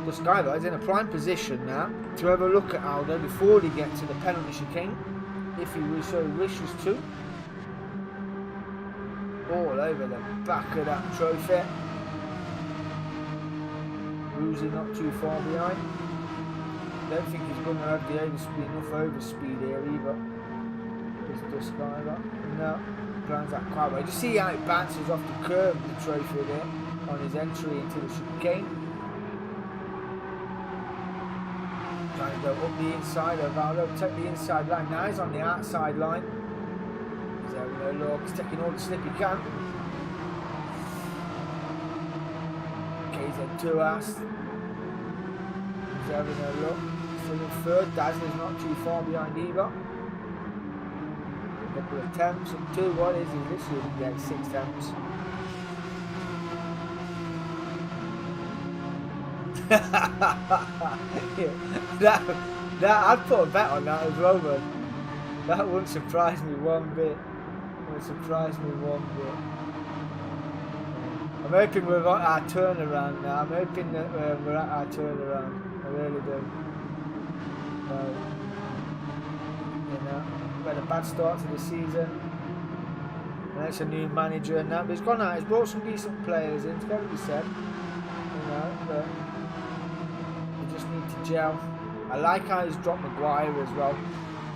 The Skylar is in a prime position now to have a look at Aldo before he gets to the penalty chicane, if he so wishes to. All over the back of that trophy. Ruzi not too far behind. Don't think he's going to have the enough overspeed here either. Is the Skylar? No, plans that quite well. Just see how it bounces off the curb, the trophy there, on his entry into the chicane. Trying to go up the inside of Aldo, take the inside line. Now he's on the outside line. He's having a look, he's taking all the slip he can. KZ2'S. He's having a look. Still in third. Dazzler's not too far behind either. A couple of attempts and two. What is he? Literally getting 6 attempts. Yeah, that I'd put a bet on that as well, man. That wouldn't surprise me one bit. It would surprise me one bit. I'm hoping we're at our turnaround now. I'm hoping that we're at our turnaround. I really do. You know, we had a bad start to the season. And it's a new manager and that, but he's gone out. He's brought some decent players in. It's got to be said. You know, but we just need to gel. I like how he's dropped Maguire as well.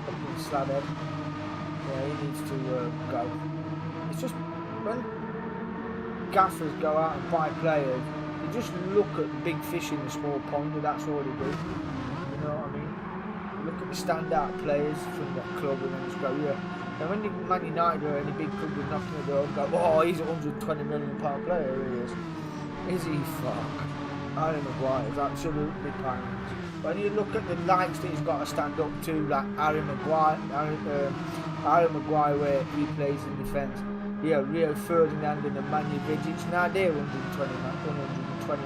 Fucking slabhead. Yeah, he needs to go. It's just when gaffers go out and buy players, they just look at big fish in the small pond, and that's all they do. You know what I mean? They look at the standout players from that club and then just go, yeah. And when Man United or any big club is knocking the door and go, oh, he's a £120 million player, he is. Is he? Fuck. Harry Maguire is absolutely pounds. When you look at the likes that he's got to stand up to, like Harry Maguire, where he plays in defence, yeah, Rio Ferdinand and Nemanja Vidic, now they're £120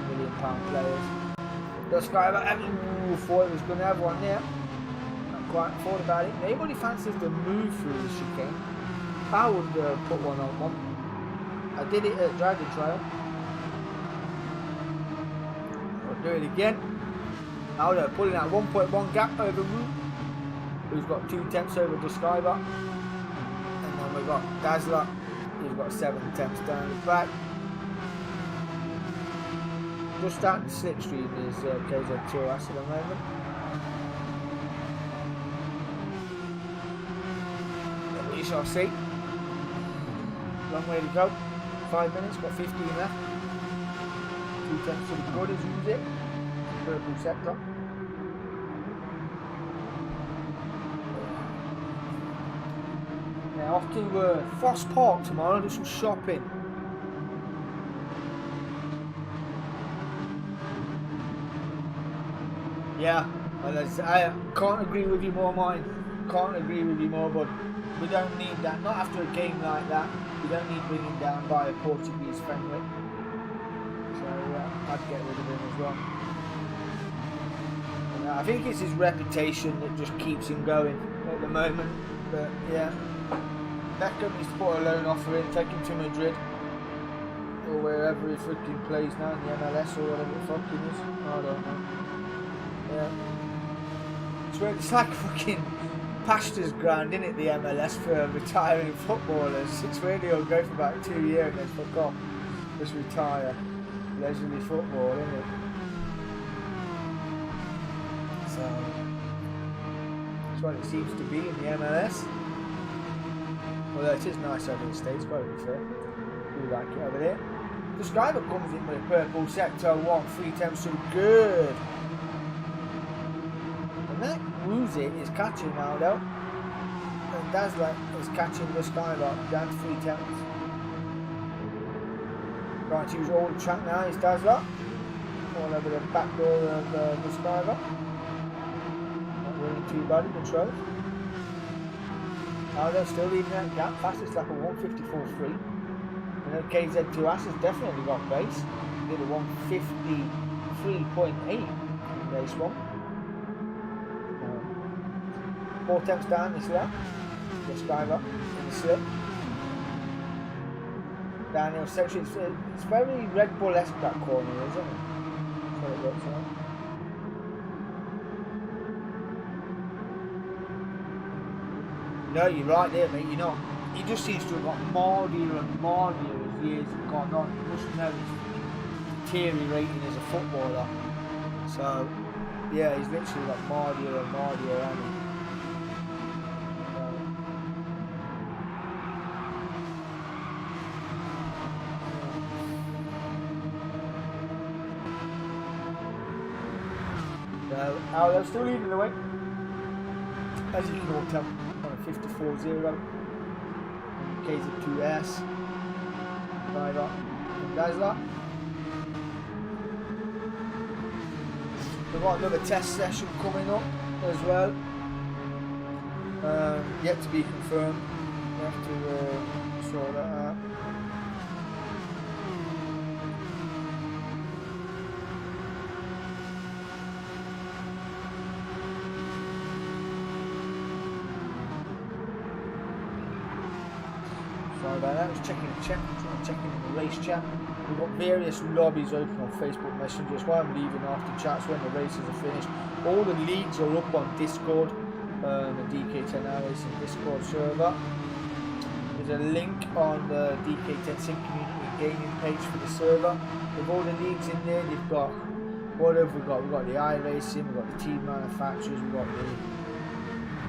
million players. This guy, I thought he was going to have one there. Not quite thought about it. Anybody fancies the move through the chicane? I would put one on one. I did it at Dragon Trail. I'll do it again. Now they're pulling out 1.1 gap over Wu, who's got 2 attempts over the Skybar. And then we've got Dazzler, who's got 7 attempts down his back. Just starting to slipstream is KZ2'S at the moment. And we shall see. Long way to go. 5 minutes, got 15 left. 2 attempts to the good as use it. Purple sector. Now off to Frost Park tomorrow, do some shopping. Yeah, well, I can't agree with you more, mine. Can't agree with you more, but we don't need that. Not after a game like that. We don't need bringing down by a Portuguese friendly. So I'd get rid of him as well. I think it's his reputation that just keeps him going at the moment. But yeah, Beckham needs to put a loan offer in, take him to Madrid or wherever he freaking plays now, in the MLS or whatever the fuck it is. I don't know. Yeah, it's like a fucking pastor's ground, isn't it? The MLS for retiring footballers. It's really all go for about 2 years and then fuck off, just retire. Leisurely football, isn't it? So that's what it seems to be in the MLS. Although it is nice over in the States, got to be fair. We like it over there. The Skyber comes in with a purple sector 1, 3 attempts to good. And that Woozy is catching now though. And Dazzler is catching the Skyber down to 3 attempts. Trying to use all the track now, is Dazzler. All over the back door of the Skyver. Not winning too bad in the Trove. Now they're still leading that gap, fastest lap of 154.3. And then KZ2'S has definitely got pace. Did a 153.8 in race 1. 4 tenths down this lap. The Skyver in the slip. Downhill section, it's very Red Bull-esque that corner, isn't it? That's what it looks like. No, you're right there, mate. You're not. He just seems to have got mardier and mardier as the years have gone on. You must know he's deteriorating as a footballer. So, yeah, he's literally got mardier and mardier, hasn't he? They're still leading the way, as you can all tell, on a 54.0. KZ2'S, Driver, and Dazzler. We've got another test session coming up as well, yet to be confirmed. We have to sort that out. Sorry about that, I was checking the race chat. We've got various lobbies open on Facebook Messenger. That's why I'm leaving after chats when the races are finished. All the leagues are up on Discord, the DK10'S Racing Discord server. There's a link on the DK10'S community gaming page for the server. With all the leagues in there, they've got, what have we got? We've got the iRacing, we've got the team manufacturers, we've got the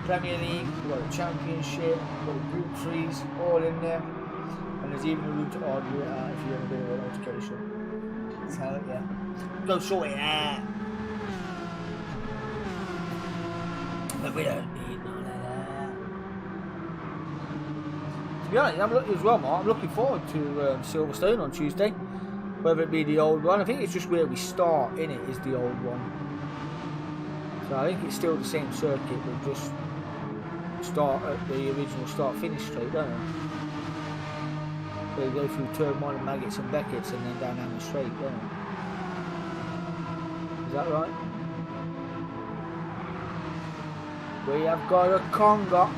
Premier League, we've got the Championship, we've got the Group 3s, all in there. And there's even a route to argue it out if you want a bit of a notification. So, yeah. Go sort it out. But we don't need none of that. To be honest, I'm looking as well, Mark. I'm looking forward to Silverstone on Tuesday. Whether it be the old one, I think it's just where we start in it is the old one. So I think it's still the same circuit, but just start at the original start-finish straight, don't it? So you go through turn 1 and Maggots and Beckett's and then down the straight, don't it? Is that right? We have got a Conga.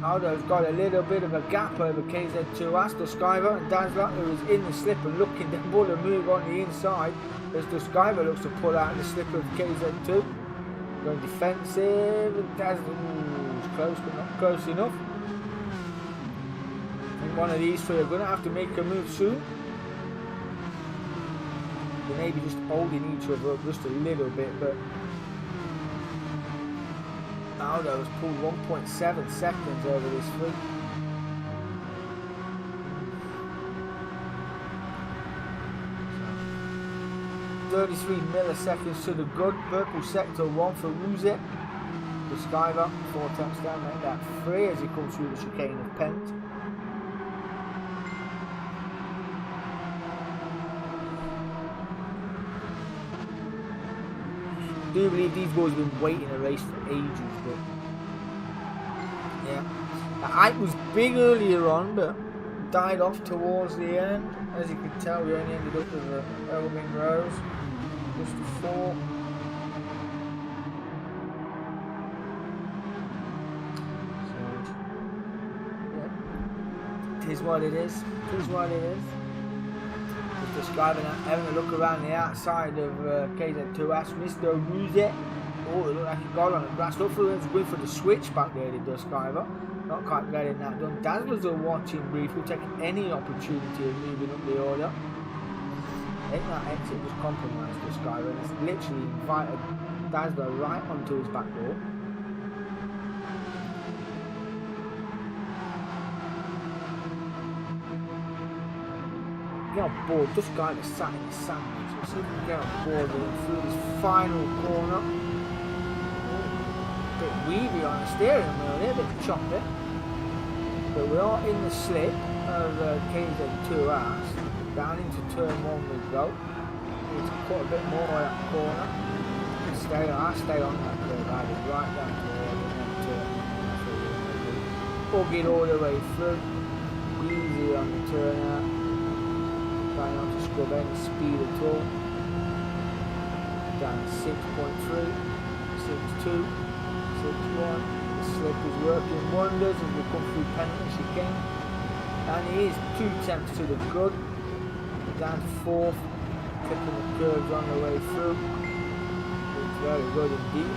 Aldo's got a little bit of a gap over KZ2'S, the Skyver, and Dazzler, who is in the slip and looking to pull a move on the inside as the Skyver looks to pull out the slip of KZ2. Going defensive, and Dazzler is close but not close enough. I think one of these three are going to have to make a move soon. They may be just holding each other up just a little bit, but Aldo has pulled 1.7 seconds over this fleet. .33 milliseconds to the good. Purple sector 1 for Ruzet. The Skyver 4 tenths down, make that 3 as he comes through the chicane of Pent. I do believe these boys have been waiting a race for ages, but yeah, the hype was big earlier on, but died off towards the end. As you can tell, we only ended up with Elvin Rose, just a 4. So yeah, it is what it is. It is what it is. Just describing that, having a look around the outside of KZ2'S, Mr. Ruzet. Oh, it looked like he got on the grass. Hopefully it's going for the switch back there, the Skyver. Not quite getting that done. Dazzlers are watching brief. We'll take any opportunity of moving up the order. I think that exit was compromised for Skyver, and it's literally invited Dazzler right onto his back door. Get on board, this guy is sat in his sandwich. Let's see if we can get on board through this final corner. A bit weavy on the steering wheel here, a bit choppy. But we are in the slip of KZ2'S. Down into turn 1 we go. Need to cut a bit more of that corner. I stay on that curve, I did right down to the end and then turn. Bug it all the way through. Easy on the turn out. Trying not to scrub any speed at all. Down 6.3, 6.2, 6.1. The slip is working wonders as we come through penalty chicane. And he is 2 tenths to the good. Down to 4th. Clicking the curves on the way through. It's very good indeed.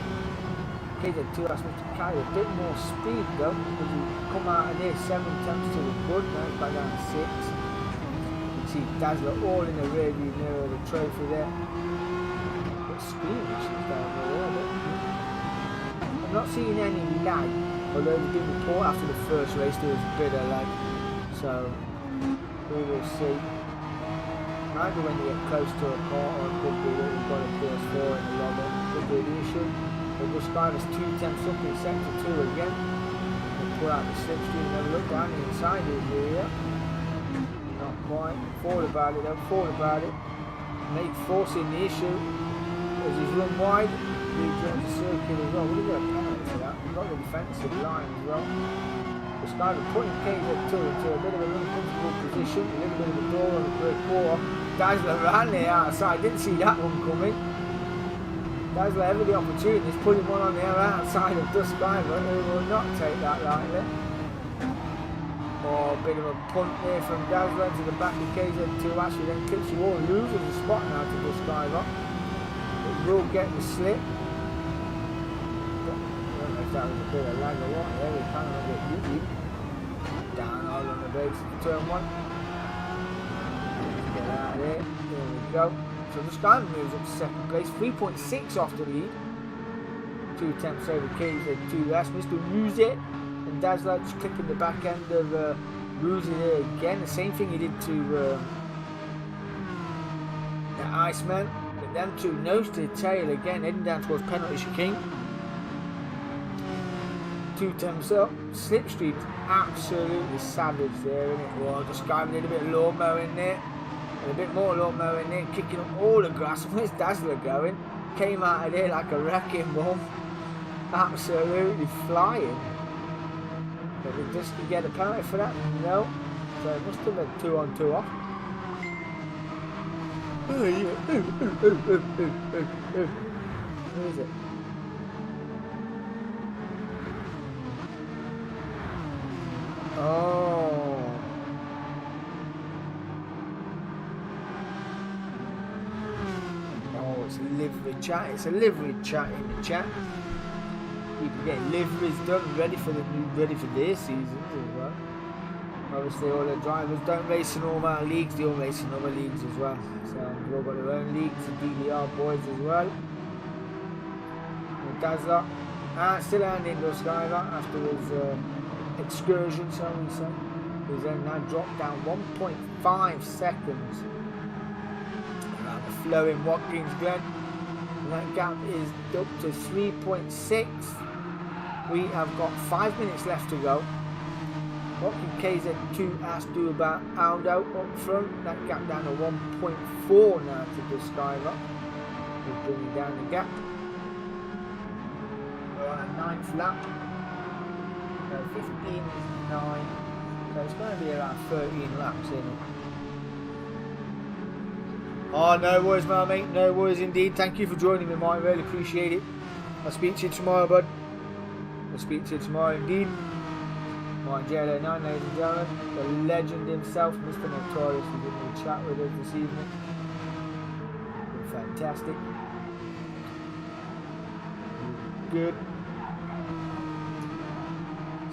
KZ2 asked me to carry a bit more speed though, because we come out of there 7 tenths to the good, now it's back down to 6. You can see Dazzler all in the rear view mirror of the trophy there. But speed issues down there, but I'm not seeing any lag, although we did report after the first race there was a bit of lag, so we will see. Either when you get close to a car or it could be that we've got a PS4 in the lobby, could be the issue. We'll just drive us 2 tenths up in sector 2 again. We'll pull out the slipstream and have a look down the inside here. Not quite. Thought about it though, thought about it. Make forcing the issue. As he's run wide, he joins the circuit as well. We'll get a penalty for that. We've got the defensive line as well. We're starting putting KZ2 into a bit of an uncomfortable position. A little bit of a door on the brake wall. Dazzler ran there outside, didn't see that one coming. Dazzler ever the opportunity is putting one on the outside of Dust Driver, who will not take that lightly. Oh, a bit of a punt there from Dazzler to the back of KZ2, actually then clips you all, loses the spot now to Dust Driver. It will get the slip. I don't know if that was a bit of lag or what, there we kind of get YouTube. Down all on the brakes of turn 1. Get out of there, there we go. So the Skyman moves up to 2nd place, 3.6 off the lead. 2 tenths over KZ2S. Mr. Ruse and Dazzler just clipping the back end of Ruse there again. The same thing he did to the Iceman. But them two nose to the tail again, heading down towards penalty chicane. 2 tenths up. Slipstream's absolutely savage there, isn't it? Well, the Skyman did a bit of lawnmower in there. And a bit more lawnmower in there, kicking up all the grass. Where's Dazzler going? Came out of there like a wrecking ball. Absolutely flying. But did just get a penalty for that? No. So it must have been 2 on 2 off. Oh yeah. Where is it? Oh. It's a livery chat. It's a livery chat in the chat. People getting liveries done, ready for their seasons as well. Obviously, all the drivers don't race in all our leagues; they all race in other leagues as well. So they've all got their own leagues, the DDR boys as well. And Dazzler, still handing Dust Driver after his excursion, shall we say? He's then now dropped down 1.5 seconds. Flowing Watkins Glen, and that gap is up to 3.6. We have got 5 minutes left to go. What can KZ2 do about Aldo up front? That gap down to 1.4 now to the Skyler. We're bringing down the gap. We're on a 9th lap. 15 is 9, so it's going to be around 13 laps in it. Oh, no worries, my mate. No worries indeed. Thank you for joining me, mate. Really appreciate it. I'll speak to you tomorrow, bud. I'll speak to you tomorrow indeed. My JLO9, ladies and gentlemen. The legend himself, Mr. Notorious, who's in the chat with us this evening. Been fantastic. Good.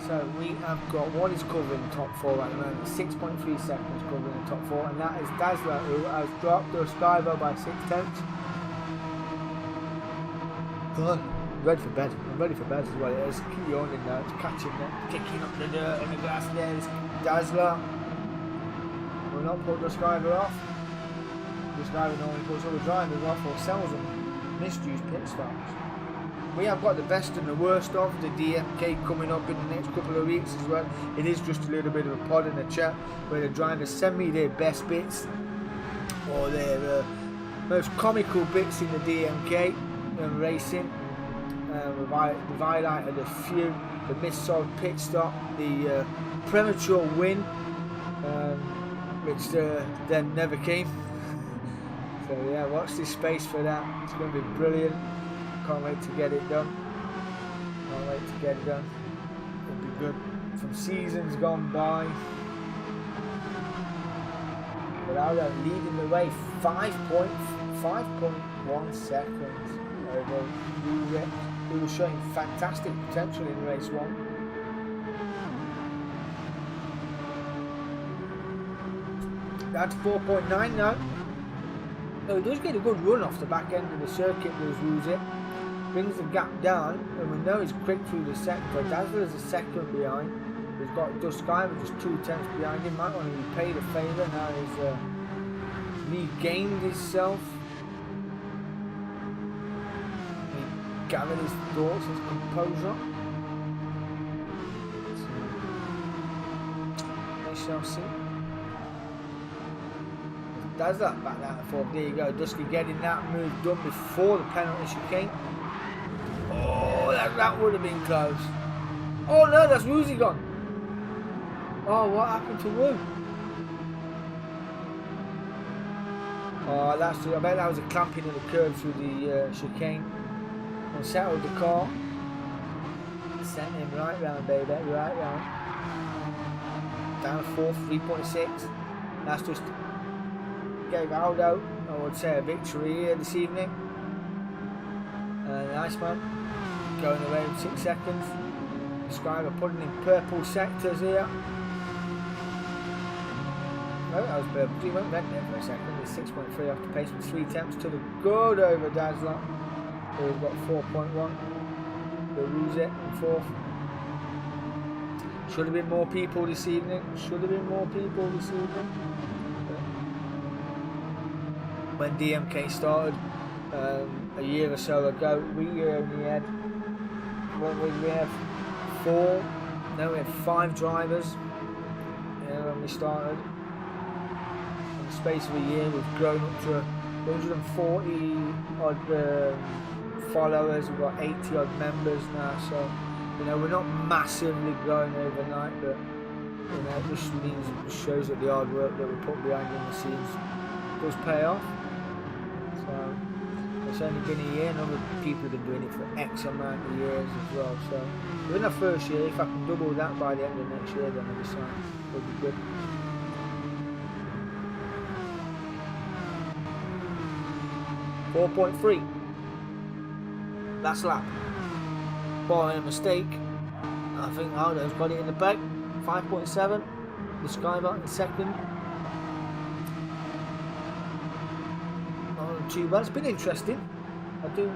So we have got what is covering the top 4 at the moment, 6.3 seconds covering the top 4, and that is Dazzler, who has dropped the Skybo by 6 tenths. I'm ready for bed. I'm ready for bed as well. It's keep yawning now, it's catching there, kicking up the dirt and the grass there. It's Dazzler. We'll not put the Skybo off. The Skybo normally puts all the drivers off or sells them misuse pit stops. We have got the best and the worst of the DMK coming up in the next couple of weeks as well. It is just a little bit of a pod in the chat where the drivers send me their best bits or their most comical bits in the DMK and racing. We've highlighted a few: the missold pit stop, the premature win, which then never came. So yeah, watch this space for that. It's going to be brilliant. Can't wait to get it done. Can't wait to get it done. It'll be good. From seasons gone by. But Aldo leading the way 5.1 seconds over Rubik, who was showing fantastic potential in race 1. That's 4.9 now. So he does get a good run off the back end of the circuit, does Rubik. Brings the gap down, and we know he's quick through the sector. Dazzler is a second behind. He's got Dust Sky with just 2 tenths behind him. Might want to be paid a favour now. He's regained himself. He gathered his thoughts, his composure. So, we shall see. Dazzler back down the 4th. There you go. Dusky getting that move done before the penalty chicane. Oh, that would have been close. Oh no, that's Woozy gone. Oh, what happened to Woo? Oh, I bet that was a clamping of the curve through the chicane. And settled the car. Sent him right round, baby, right round. Down 4th, 3.6. That's just gave Aldo, I would say, a victory here this evening. Nice man. Going away in 6 seconds. Scriber putting in purple sectors here. No, that was purple. He went red there for a second. He's 6.3 off the pace with 3 attempts to the good over Dazzler. So we've got 4.1. We'll lose it in 4th. Should have been more people this evening. Should have been more people this evening. When DMK started a year or so ago, we only had, we have 4, no, we had 5 drivers when we started. In the space of a year, we've grown up to 140 odd followers. We've got 80 odd members now, so you know we're not massively growing overnight, but you know it just means it shows that the hard work that we put behind in the scenes does pay off. So it's only been a year, and other people have been doing it for X amount of years as well. So we're in our first year. If I can double that by the end of next year, then I'll be signed. It'll be good. .3 last lap. Barring a mistake, I think Aldo's got it in the bag. 5.7. The Skybar in second. Not too bad. It's been interesting. I do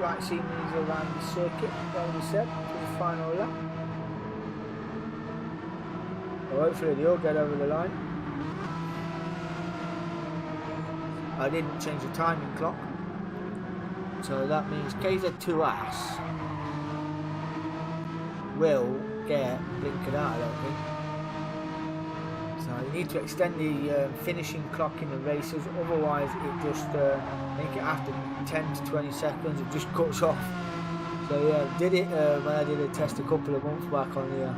like seeing these around the circuit, like we said, to the final lap. Well, hopefully they'll get over the line. I didn't change the timing clock, so that means KZ2S will get blinkered out, I don't think. So you need to extend the finishing clock in the races, otherwise it just, I think after 10 to 20 seconds it just cuts off. So yeah, did it when I did a test a couple of months back on here.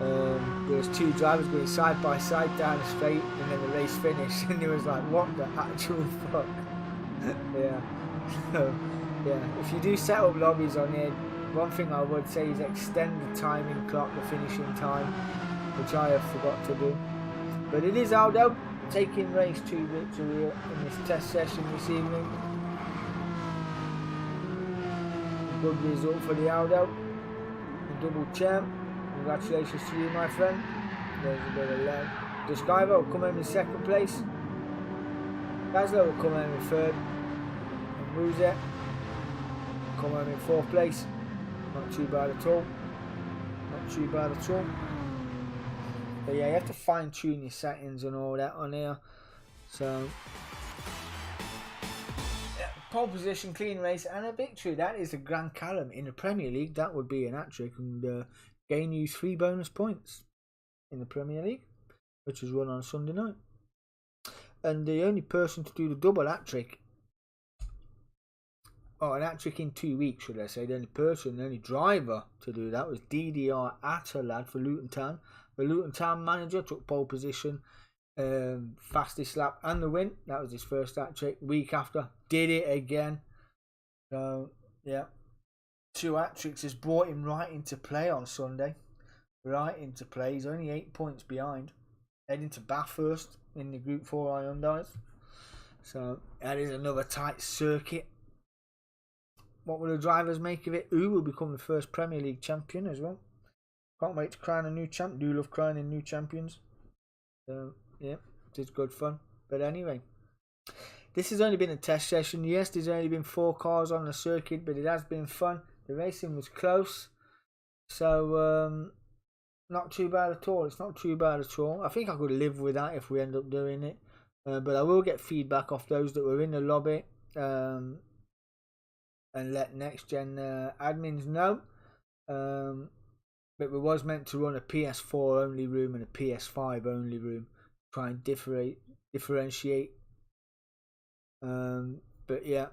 There was 2 drivers going side by side down the straight, and then the race finished, and it was like, what the actual fuck? Yeah. So yeah, if you do set up lobbies on here, one thing I would say is extend the timing clock, the finishing time, which I have forgot to do. But it is Aldo taking race 2 victory in this test session this evening. Good result for the Aldo, the double champ. Congratulations to you, my friend. There's a bit of lag. Disciver will come in 2nd place. Dazzler will come in 3rd. And Rosette will come in 4th place. Not too bad at all. Not too bad at all. But yeah, you have to fine tune your settings and all that on here. So, yeah, pole position, clean race, and a victory. That is the Grand Callum in the Premier League. That would be an hat-trick, and gain you 3 bonus points in the Premier League, which was run on Sunday night. and the only person to do the double hat trick, or an hat trick in 2 weeks, should I say, the only person, the only driver to do that was DDR Atterlad for Luton Town. The Luton Town manager took pole position, fastest lap and the win. That was his first hat trick. Week after, did it again. So yeah, 2 hat tricks has brought him right into play on Sunday. Right into play. He's only 8 points behind, heading to Bathurst in the Group 4 Hyundais. So that is another tight circuit. What will the drivers make of it? Who will become the first Premier League champion as well? Can't wait to crown a new champ. Do love crowning new champions. So yeah, it's good fun. But anyway, this has only been a test session. Yes, there's only been 4 cars on the circuit, but it has been fun. The racing was close, so not too bad at all. It's not too bad at all. I think I could live with that if we end up doing it. But I will get feedback off those that were in the lobby, and let NXTGEN admins know. But we was meant to run a PS4 only room and a PS5 only room, try and differentiate. But yeah,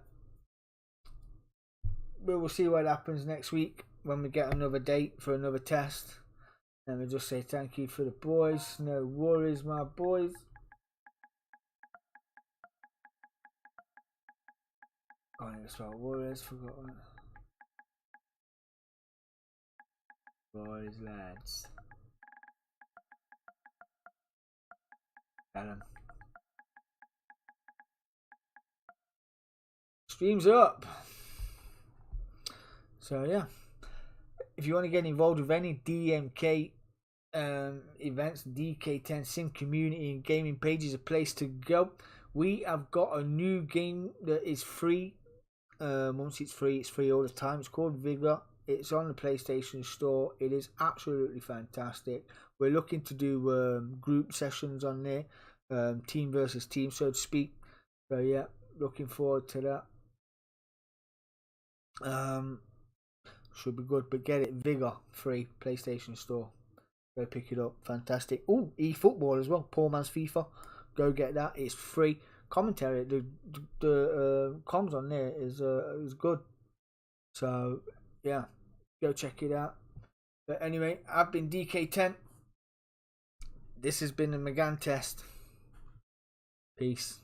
we will see what happens next week when we get another date for another test. And we just say thank you for the boys. No worries, my boys. Oh, that's right, worries. Forgot that. Boys, lads. Alan. Stream's up. So yeah, if you want to get involved with any DMK events, DK10 Sim community and gaming page is a place to go. We have got a new game that is free. Once it's free all the time. It's called Vigor. It's on the PlayStation Store. It is absolutely fantastic. We're looking to do group sessions on there, team versus team, so to speak. So yeah, looking forward to that. Should be good, but get it. Vigor, free, PlayStation Store. Go pick it up. Fantastic. Oh, eFootball as well. Poor man's FIFA. Go get that. It's free. Commentary, the comms on there is good. So yeah, go check it out. But anyway, I've been DK10. This has been the MEGANE test. Peace.